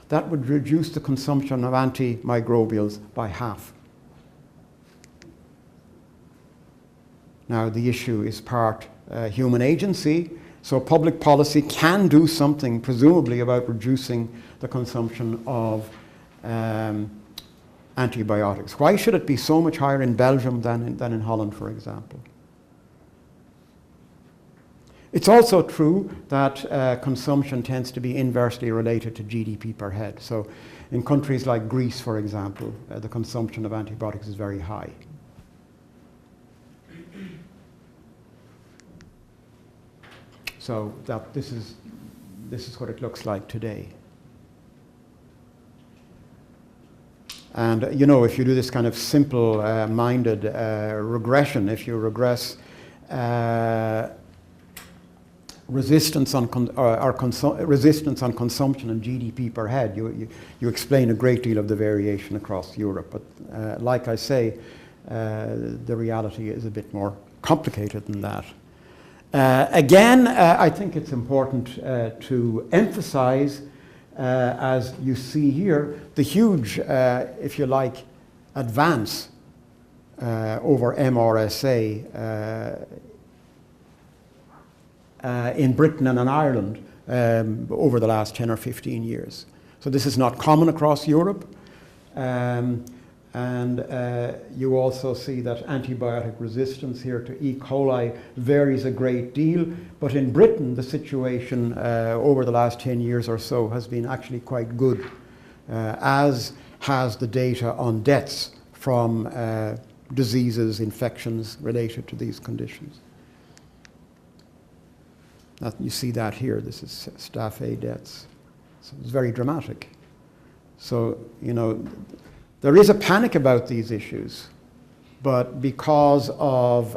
that would reduce the consumption of antimicrobials by half. Now, the issue is part human agency, so public policy can do something, presumably, about reducing the consumption of antibiotics. Why should it be so much higher in Belgium than in Holland, for example? It's also true that consumption tends to be inversely related to GDP per head. So in countries like Greece, for example, the consumption of antibiotics is very high. So this is what it looks like today. And you know, if you do this kind of simple-minded regression, if you regress resistance on resistance on consumption and GDP per head, you explain a great deal of the variation across Europe. But like I say, the reality is a bit more complicated than that. Again, I think it's important to emphasize, as you see here, the huge, if you like, advance over MRSA in Britain and in Ireland over the last 10 or 15 years. So this is not common across Europe. And you also see that antibiotic resistance here to E. coli varies a great deal. But in Britain, the situation over the last 10 years or so has been actually quite good, as has the data on deaths from diseases, infections related to these conditions. You see that here. This is Staph A deaths. So it's very dramatic. So, you know, there is a panic about these issues, but because of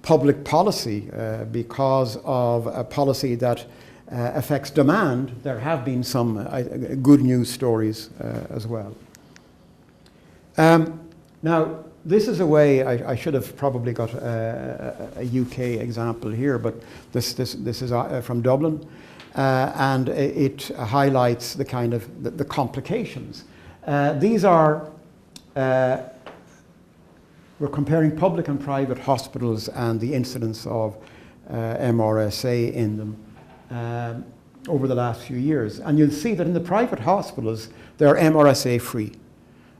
public policy, because of a policy that affects demand, there have been some good news stories as well. Now, this is a way, I should have probably got a UK example here, but this is from Dublin, and it highlights the kind of the complications. These are, we're comparing public and private hospitals and the incidence of MRSA in them over the last few years. And you'll see that in the private hospitals, they're MRSA free.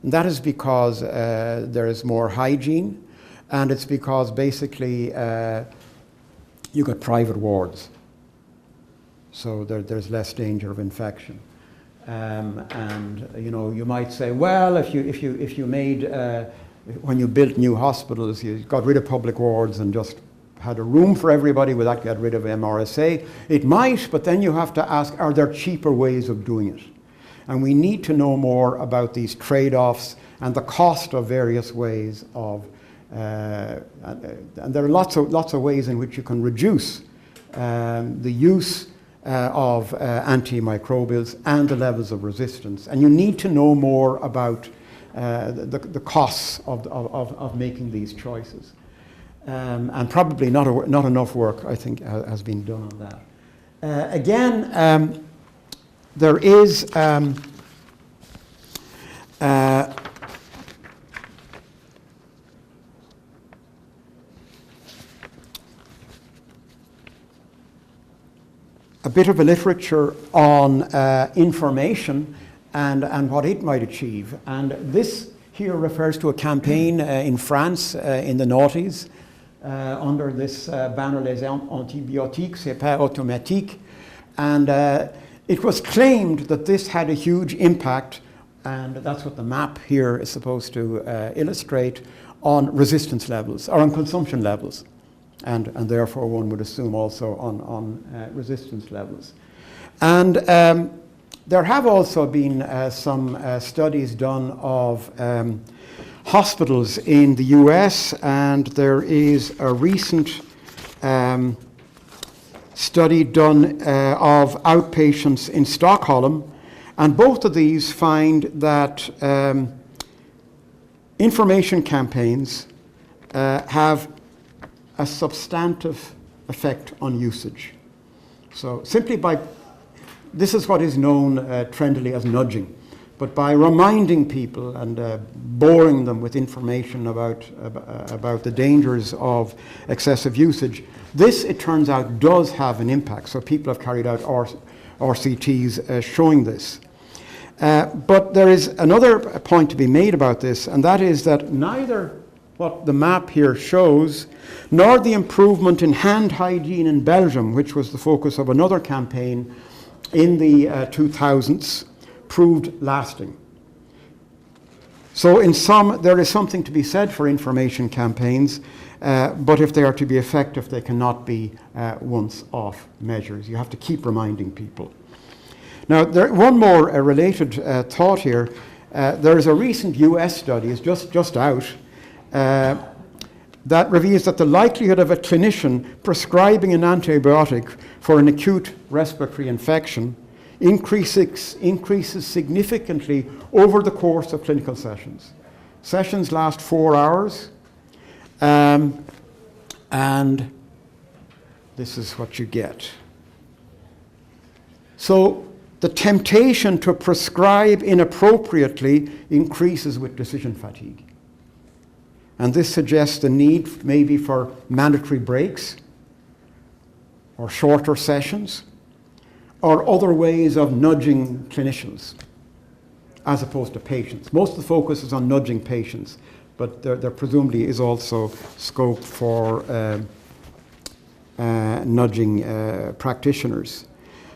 And that is because there is more hygiene, and it's because basically you got private wards. So there's less danger of infection. And you know, you might say, well, if you made when you built new hospitals, you got rid of public wards and just had a room for everybody without getting rid of MRSA. It might, but then you have to ask, are there cheaper ways of doing it? And we need to know more about these trade-offs and the cost of various ways of, and there are lots of ways in which you can reduce the use of antimicrobials and the levels of resistance. And you need to know more about the costs of making these choices. And probably not enough work, I think, has been done on that. Again, there is a bit of a literature on information and what it might achieve. And this here refers to a campaign in France in the noughties under this banner, Les antibiotiques, c'est pas automatique. And it was claimed that this had a huge impact, and that's what the map here is supposed to illustrate, on resistance levels, or on consumption levels. And therefore one would assume also on resistance levels. And there have also been some studies done of hospitals in the US, and there is a recent study done of outpatients in Stockholm, and both of these find that information campaigns have a substantive effect on usage. So simply this is what is known trendily as nudging, but by reminding people and boring them with information about the dangers of excessive usage, this, it turns out, does have an impact. So people have carried out RCTs showing this. But there is another point to be made about this, and that is that neither what the map here shows, nor the improvement in hand hygiene in Belgium, which was the focus of another campaign in the 2000s, proved lasting. So in sum, there is something to be said for information campaigns, but if they are to be effective, they cannot be once-off measures. You have to keep reminding people. Now, one more related thought here. There is a recent US study, it's just out, that reveals that the likelihood of a clinician prescribing an antibiotic for an acute respiratory infection increases significantly over the course of clinical sessions. Sessions last 4 hours, and this is what you get. So the temptation to prescribe inappropriately increases with decision fatigue. And this suggests the need maybe for mandatory breaks or shorter sessions or other ways of nudging clinicians as opposed to patients. Most of the focus is on nudging patients, but there presumably is also scope for nudging practitioners.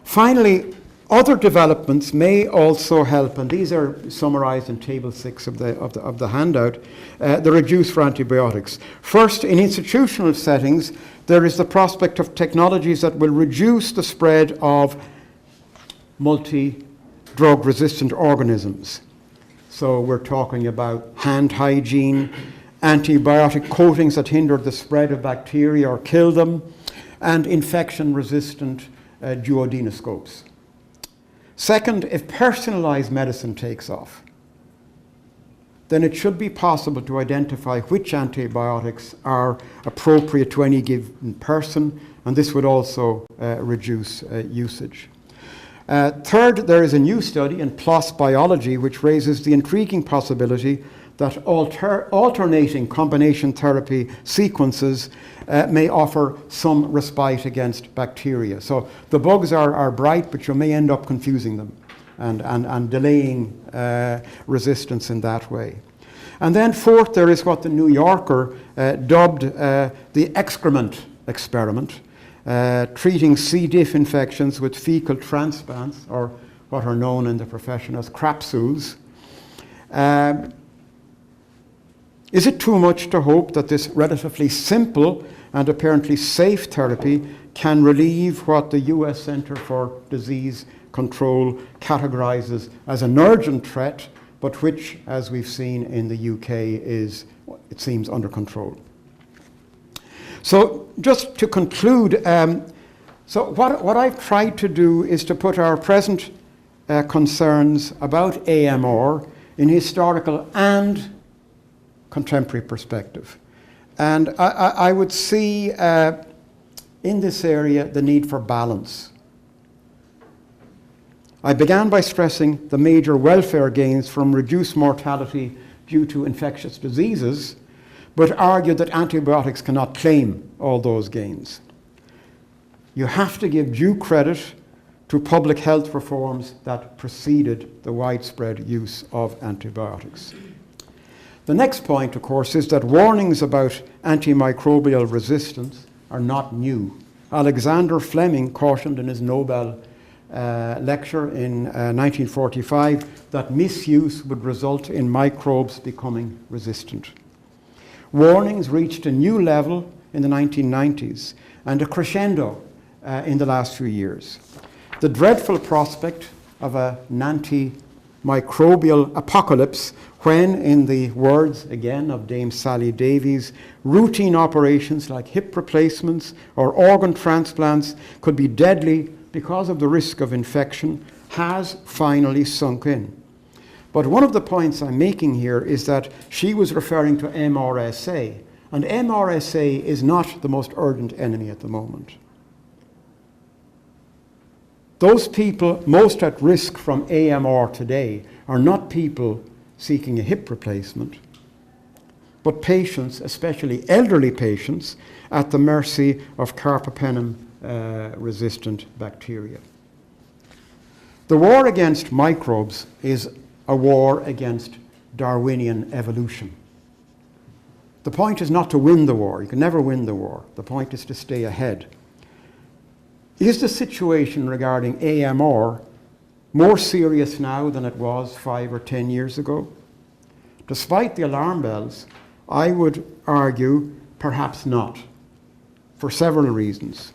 Finally, other developments may also help, and these are summarized in Table 6 of the handout, the reduce for antibiotics. First, in institutional settings, there is the prospect of technologies that will reduce the spread of multi-drug resistant organisms. So we're talking about hand hygiene, antibiotic coatings that hinder the spread of bacteria or kill them, and infection-resistant duodenoscopes. Second, if personalized medicine takes off, then it should be possible to identify which antibiotics are appropriate to any given person, and this would also reduce usage. Third, there is a new study in PLOS biology which raises the intriguing possibility that alternating combination therapy sequences may offer some respite against bacteria. So the bugs are bright, but you may end up confusing them and delaying resistance in that way. And then fourth, there is what the New Yorker dubbed the excrement experiment, treating C. diff infections with fecal transplants, or what are known in the profession as crapsules. Is it too much to hope that this relatively simple and apparently safe therapy can relieve what the US Centre for Disease Control categorizes as an urgent threat, but which, as we've seen in the UK, is, it seems, under control? So just to conclude, so what I've tried to do is to put our present concerns about AMR in historical and contemporary perspective. And I would see in this area the need for balance. I began by stressing the major welfare gains from reduced mortality due to infectious diseases, but argued that antibiotics cannot claim all those gains. You have to give due credit to public health reforms that preceded the widespread use of antibiotics. The next point, of course, is that warnings about antimicrobial resistance are not new. Alexander Fleming cautioned in his Nobel lecture in 1945 that misuse would result in microbes becoming resistant. Warnings reached a new level in the 1990s and a crescendo in the last few years. The dreadful prospect of an antimicrobial apocalypse when, in the words again of Dame Sally Davies, routine operations like hip replacements or organ transplants could be deadly because of the risk of infection, has finally sunk in. But one of the points I'm making here is that she was referring to MRSA, and MRSA is not the most urgent enemy at the moment. Those people most at risk from AMR today are not people seeking a hip replacement, but patients, especially elderly patients, at the mercy of carbapenem-resistant bacteria. The war against microbes is a war against Darwinian evolution. The point is not to win the war. You can never win the war. The point is to stay ahead. Is the situation regarding AMR more serious now than it was 5 or 10 years ago? Despite the alarm bells, I would argue perhaps not, for several reasons.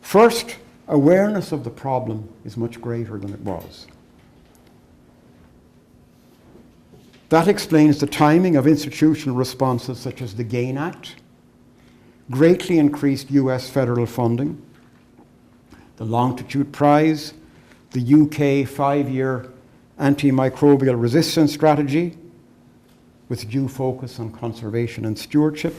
First, awareness of the problem is much greater than it was. That explains the timing of institutional responses such as the GAIN Act, greatly increased US federal funding, the Longitude Prize, the UK 5-year antimicrobial resistance strategy, with due focus on conservation and stewardship,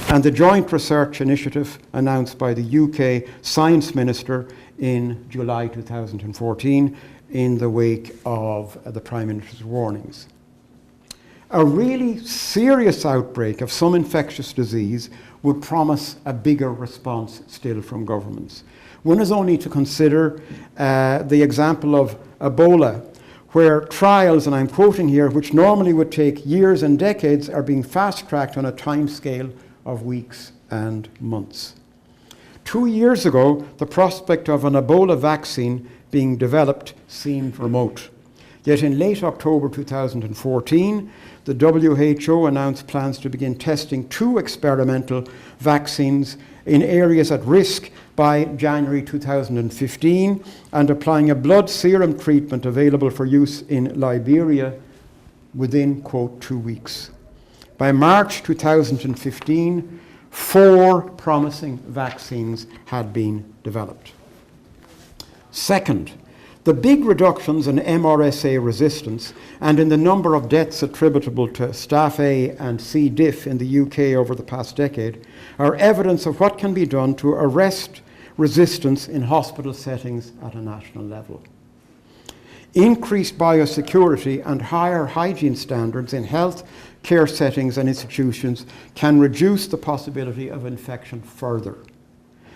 and the joint research initiative announced by the UK Science Minister in July 2014 in the wake of the Prime Minister's warnings. A really serious outbreak of some infectious disease would promise a bigger response still from governments. One is only to consider the example of Ebola, where trials, and I'm quoting here, which normally would take years and decades, are being fast-tracked on a timescale of weeks and months. 2 years ago, the prospect of an Ebola vaccine being developed seemed remote. Yet in late October 2014, the WHO announced plans to begin testing 2 experimental vaccines in areas at risk by January 2015, and applying a blood serum treatment available for use in Liberia within, quote, 2 weeks. By March 2015, 4 promising vaccines had been developed. Second, the big reductions in MRSA resistance and in the number of deaths attributable to Staph A and C. diff in the UK over the past decade are evidence of what can be done to arrest resistance in hospital settings at a national level. Increased biosecurity and higher hygiene standards in health care settings and institutions can reduce the possibility of infection further,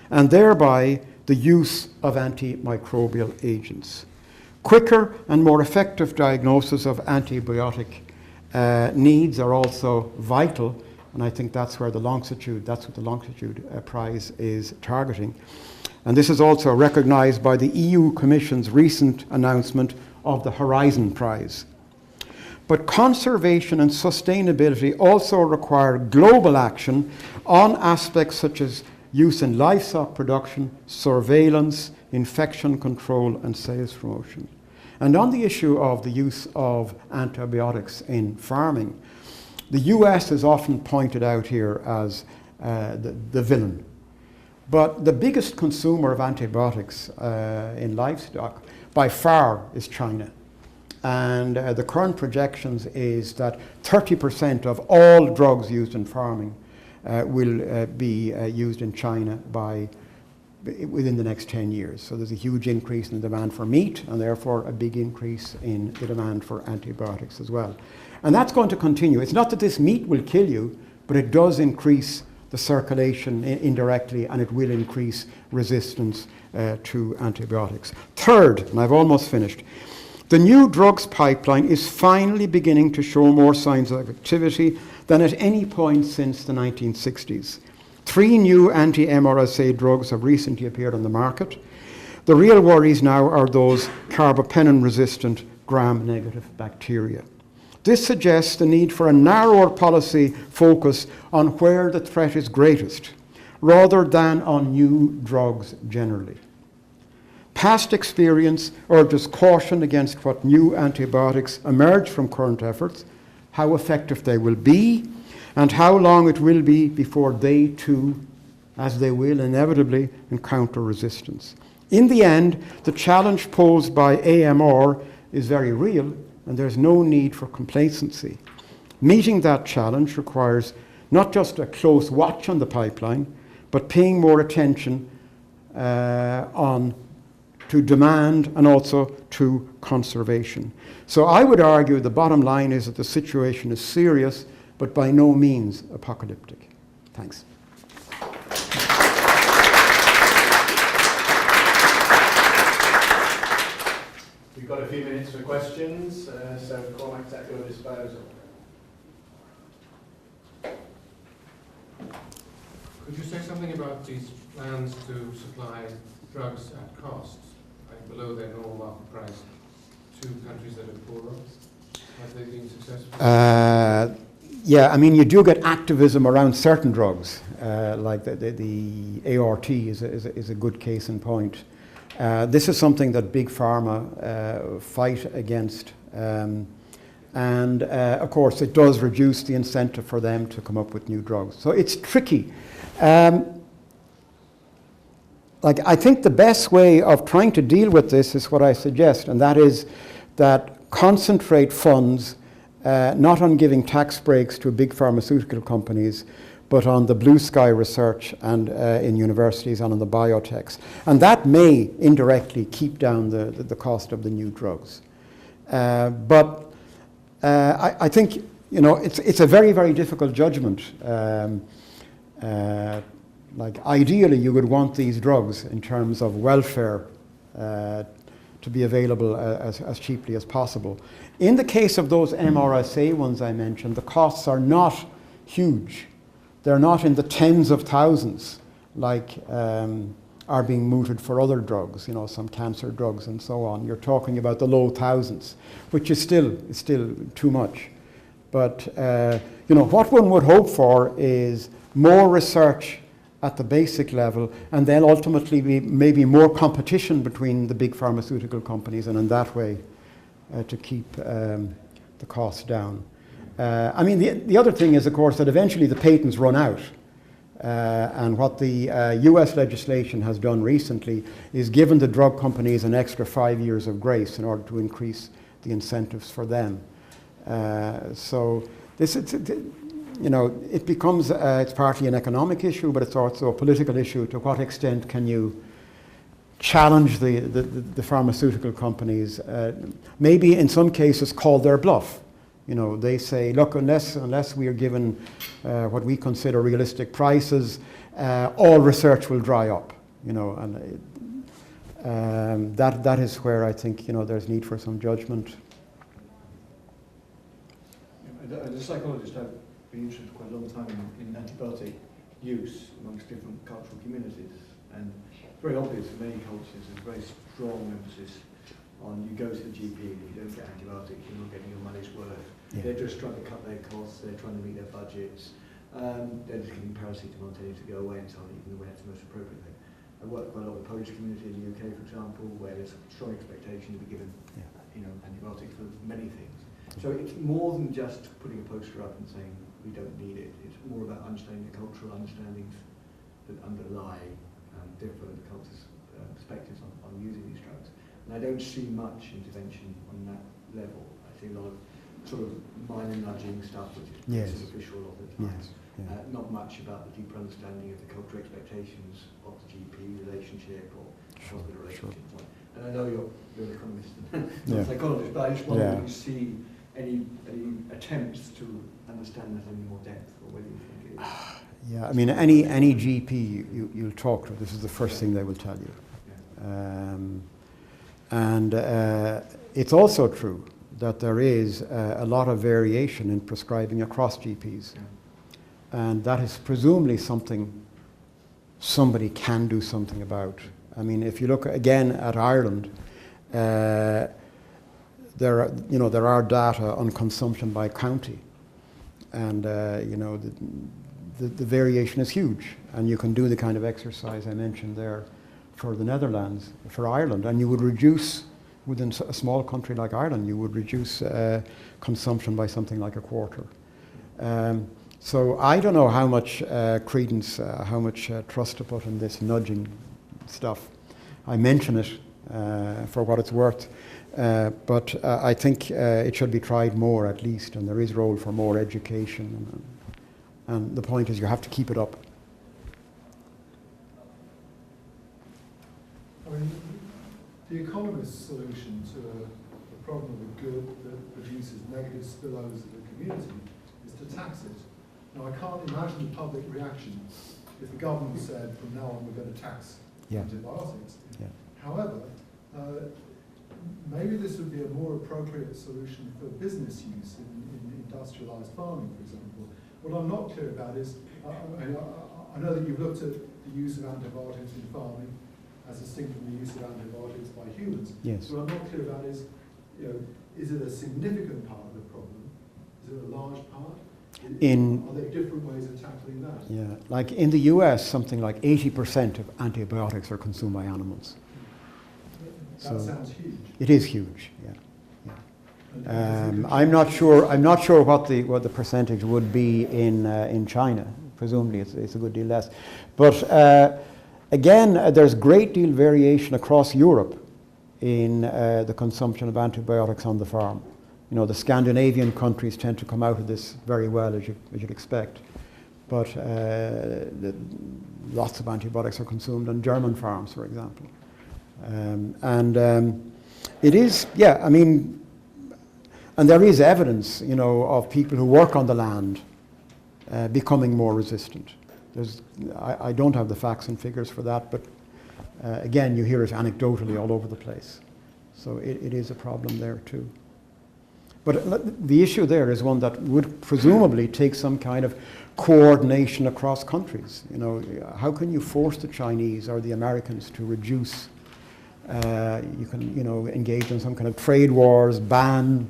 and thereby the use of antimicrobial agents. Quicker and more effective diagnosis of antibiotic needs are also vital, and I think that's what the Longitude Prize is targeting. And this is also recognized by the EU Commission's recent announcement of the Horizon Prize. But conservation and sustainability also require global action on aspects such as use in livestock production, surveillance, infection control, and sales promotion. And on the issue of the use of antibiotics in farming, the US is often pointed out here as the villain. But the biggest consumer of antibiotics in livestock by far is China. And the current projections is that 30% of all drugs used in farming will be used in China within the next 10 years. So there's a huge increase in the demand for meat, and therefore a big increase in the demand for antibiotics as well. And that's going to continue. It's not that this meat will kill you, but it does increase the circulation indirectly, and it will increase resistance to antibiotics. Third, and I've almost finished, the new drugs pipeline is finally beginning to show more signs of activity than at any point since the 1960s. 3 new anti-MRSA drugs have recently appeared on the market. The real worries now are those carbapenem-resistant gram-negative bacteria. This suggests the need for a narrower policy focus on where the threat is greatest, rather than on new drugs generally. Past experience urges caution against what new antibiotics emerge from current efforts, how effective they will be, and how long it will be before they too, as they will inevitably, encounter resistance. In the end, the challenge posed by AMR is very real, and there's no need for complacency. Meeting that challenge requires not just a close watch on the pipeline, but paying more attention to demand and also to conservation. So I would argue the bottom line is that the situation is serious, but by no means apocalyptic. Thanks. We've got a few minutes for questions, so Cormac's at your disposal. Could you say something about these plans to supply drugs at cost, like below their normal market price, to countries that are poorer? Have they been successful? Yeah, I mean, you do get activism around certain drugs, like the ART is a good case in point. This is something that big pharma fight against. And of course, it does reduce the incentive for them to come up with new drugs. So it's tricky. Like, I think the best way of trying to deal with this is what I suggest, and that is that concentrate funds not on giving tax breaks to big pharmaceutical companies, but on the blue sky research and in universities and on the biotechs. And that may indirectly keep down the cost of the new drugs. But I think, you know, it's a very, very difficult judgment. Like, ideally, you would want these drugs in terms of welfare to be available as cheaply as possible. In the case of those MRSA ones I mentioned, the costs are not huge. They're not in the tens of thousands like are being mooted for other drugs, you know, some cancer drugs and so on. You're talking about the low thousands, which is still too much. But you know, what one would hope for is more research at the basic level, and then ultimately maybe more competition between the big pharmaceutical companies, and in that way to keep the costs down. I mean, the other thing is, of course, that eventually the patents run out. And what the US legislation has done recently is given the drug companies an extra 5 years of grace in order to increase the incentives for them. So this is, you know, it becomes, it's partly an economic issue, but it's also a political issue. To what extent can you challenge the pharmaceutical companies? Maybe in some cases call their bluff. You know, they say, look, unless we are given what we consider realistic prices, all research will dry up. You know, and that is where I think, you know, there's need for some judgment. As a psychologist, I've been interested for quite a long time in antibiotic use amongst different cultural communities, and it's very obvious in many cultures there's a very strong emphasis on you go to the GP and if you don't get antibiotics, you're not getting your money's worth. Yeah. They're just trying to cut their costs, they're trying to meet their budgets, they're just getting paracetamol telling you to go away entirely, even when it's the most appropriate thing. I work quite a lot with the Polish community in the UK, for example, where there's a strong expectation to be given you know, antibiotics for many things. So it's more than just putting a poster up and saying we don't need it. It's more about understanding the cultural understandings that underlie different cultures' perspectives on using these drugs. And I don't see much intervention on that level. I see a lot of sort of minor nudging stuff, which is superficial all the time. Yes. Yeah. Not much about the deeper understanding of the cultural expectations of the GP relationship or hospital relationship. Sure. And I know you're an economist and not a psychologist, but I just wonder if you see any attempts to understand that in more depth, or whether you think it is. Yeah, I mean, any GP you'll talk to, this is the first thing they will tell you. Yeah. It's also true that there is a lot of variation in prescribing across GPs. Yeah. And that is presumably something somebody can do something about. I mean, if you look again at Ireland, there are data on consumption by county, and you know, the variation is huge, and you can do the kind of exercise I mentioned there for the Netherlands, for Ireland, and you would reduce, within a small country like Ireland, you would reduce consumption by something like a quarter. So I don't know how much credence, how much trust to put in this nudging stuff. I mention it for what it's worth. But I think it should be tried more at least, and there is role for more education. And the point is you have to keep it up. I mean, the economist's solution to a problem of a good that produces negative spillovers in the community is to tax it. Now, I can't imagine the public reaction if the government said, from now on, we're going to tax antibiotics. Yeah. However, maybe this would be a more appropriate solution for business use in industrialized farming, for example. What I'm not clear about is, I know that you've looked at the use of antibiotics in farming as distinct from the use of antibiotics by humans. Yes. What I'm not clear about is, is it a significant part of the problem? Is it a large part? Are there different ways of tackling that? Yeah, like in the US, something like 80% of antibiotics are consumed by animals. That sounds huge. It is huge, yeah. I'm not sure what the percentage would be in China. Presumably it's a good deal less. But again, there's great deal variation across Europe in the consumption of antibiotics on the farm. You know, the Scandinavian countries tend to come out of this very well, as you'd expect. But lots of antibiotics are consumed on German farms, for example. It is, yeah, I mean, and there is evidence, you know, of people who work on the land becoming more resistant. I don't have the facts and figures for that, but again, you hear it anecdotally all over the place. So it is a problem there too. But the issue there is one that would presumably take some kind of coordination across countries. You know, how can you force the Chinese or the Americans to reduce? You can, you know, engage in some kind of trade wars, ban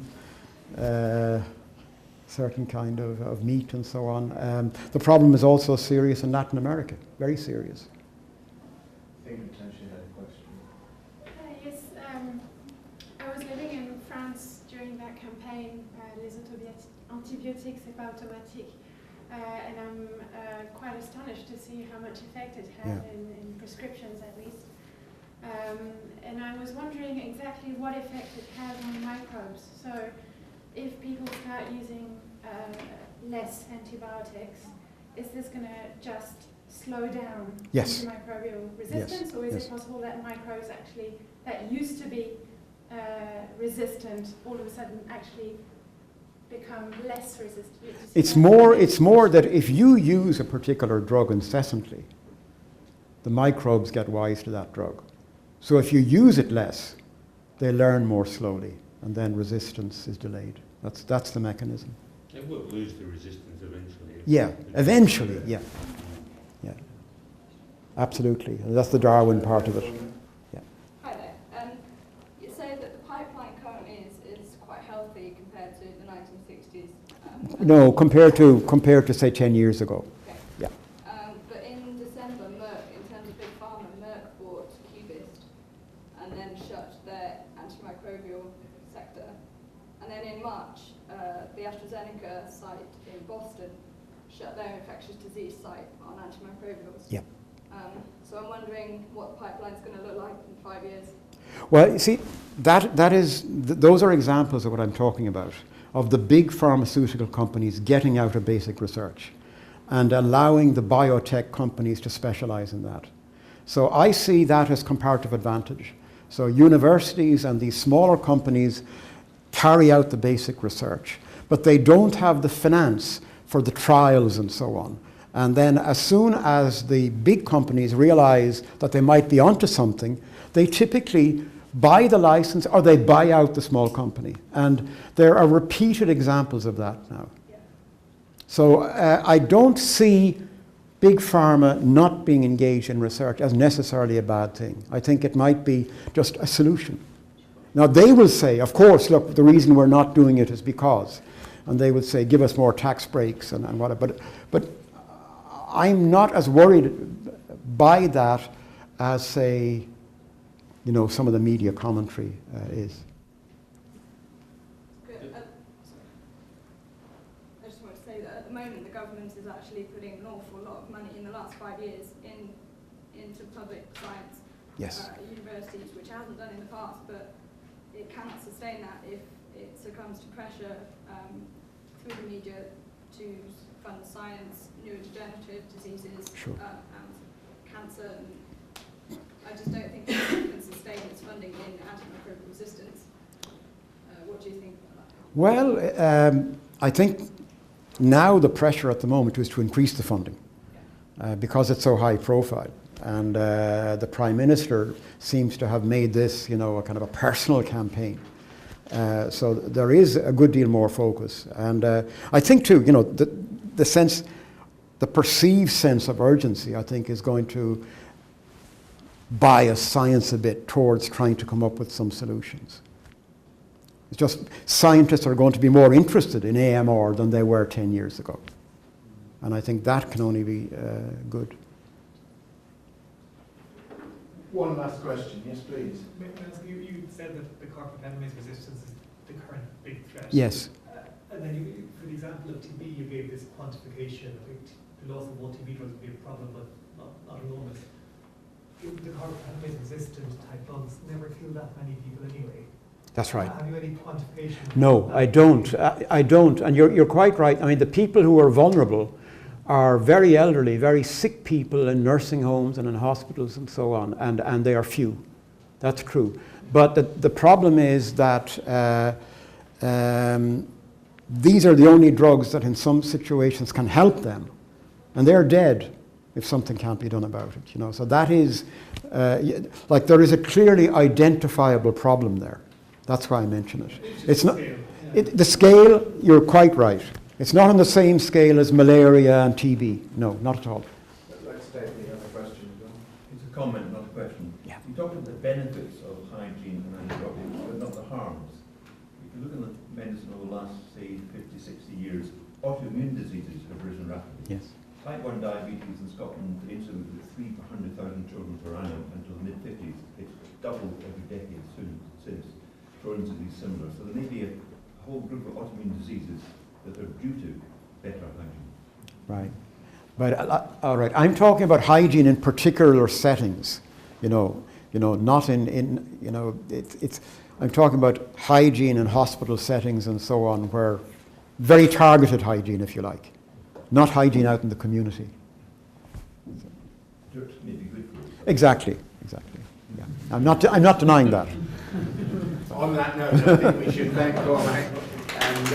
certain kind of meat and so on. The problem is also serious in Latin America, very serious. I think potentially had a question. Yes, I was living in France during that campaign, Les Antibiotiques C'est pas automatique, and I'm quite astonished to see how much effect it had in prescriptions at least. And I was wondering exactly what effect it has on microbes. So if people start using less antibiotics, is this going to just slow down antimicrobial resistance, or is it possible that microbes actually, that used to be resistant, all of a sudden actually become less resistant? It's more that if you use a particular drug incessantly, the microbes get wise to that drug. So if you use it less, they learn more slowly, and then resistance is delayed. That's the mechanism. They will lose the resistance eventually. Yeah, eventually, yeah. Absolutely. And that's the Darwin part of it. Yeah. Hi there. You say that the pipeline currently is quite healthy compared to the 1960s. No, compared to say 10 years ago. Okay. Yeah. But in December, Merck, in terms of big pharma, Merck bought Cubist and then shut their antimicrobial sector. And then in March, the AstraZeneca site in Boston shut their infectious disease site on antimicrobials. Yeah. So I'm wondering what the pipeline's going to look like in 5 years. Well, you see, those are examples of what I'm talking about, of the big pharmaceutical companies getting out of basic research and allowing the biotech companies to specialize in that. So I see that as comparative advantage. So universities and these smaller companies carry out the basic research, but they don't have the finance for the trials and so on. And then as soon as the big companies realize that they might be onto something, they typically buy the license or they buy out the small company. And there are repeated examples of that now. Yeah. So I don't see big pharma not being engaged in research as necessarily a bad thing. I think it might be just a solution. Now they will say, of course, look, the reason we're not doing it is because, and they would say, give us more tax breaks and whatever. But I'm not as worried by that as, say, you know, some of the media commentary is. Good. Sorry. I just want to say that at the moment the government is actually putting an awful lot of money in the last 5 years into public science Yes. Universities, which it hasn't done in the past, but it cannot sustain that if it succumbs to pressure through the media to fund science, neurodegenerative diseases, Sure. and cancer. And I just don't think it can sustain its funding in antimicrobial resistance. What do you think about that? Well, I think now the pressure at the moment is to increase the funding because it's so high profile. And the Prime Minister seems to have made this, a kind of a personal campaign. So there is a good deal more focus. And I think too, the perceived sense of urgency, I think, is going to bias science a bit towards trying to come up with some solutions. It's just scientists are going to be more interested in AMR than they were 10 years ago. And I think that can only be good. One last question. Yes, please. You said that the Cormac resistance is the current big threat. Yes. And then for the example of TB, you gave this quantification. I think the loss of all TB drugs would be a problem, but not enormous. The Cormac resistant type bugs never kill that many people anyway. That's right. Have you any quantification? No, I don't. I don't. And you're quite right. I mean, the people who are vulnerable are very elderly, very sick people in nursing homes and in hospitals and so on, and they are few. That's true. But the problem is that these are the only drugs that in some situations can help them, and they're dead if something can't be done about it. So that is, there is a clearly identifiable problem there. That's why I mention it. It's not the scale. You're quite right. It's not on the same scale as malaria and TB. No, not at all. Let's take the other question. It's a comment, not a question. Yeah. You talked about the benefits of hygiene and antibiotics, but not the harms. If you look at the medicine over the last, say, 50, 60 years, autoimmune diseases have risen rapidly. Yes. Type 1 diabetes in Scotland, the incidence was 3 per 100,000 children per annum until the mid-50s. It's doubled every decade since. Crohn's disease similar. So there may be a whole group of autoimmune diseases that are due to better hygiene. Right. But all right, I'm talking about hygiene in particular settings. Not in it's. I'm talking about hygiene in hospital settings and so on, where very targeted hygiene, if you like, not hygiene out in the community. Dirt may be good for us. Exactly. Yeah. I'm not denying that. On that note, I think we should thank Cormac and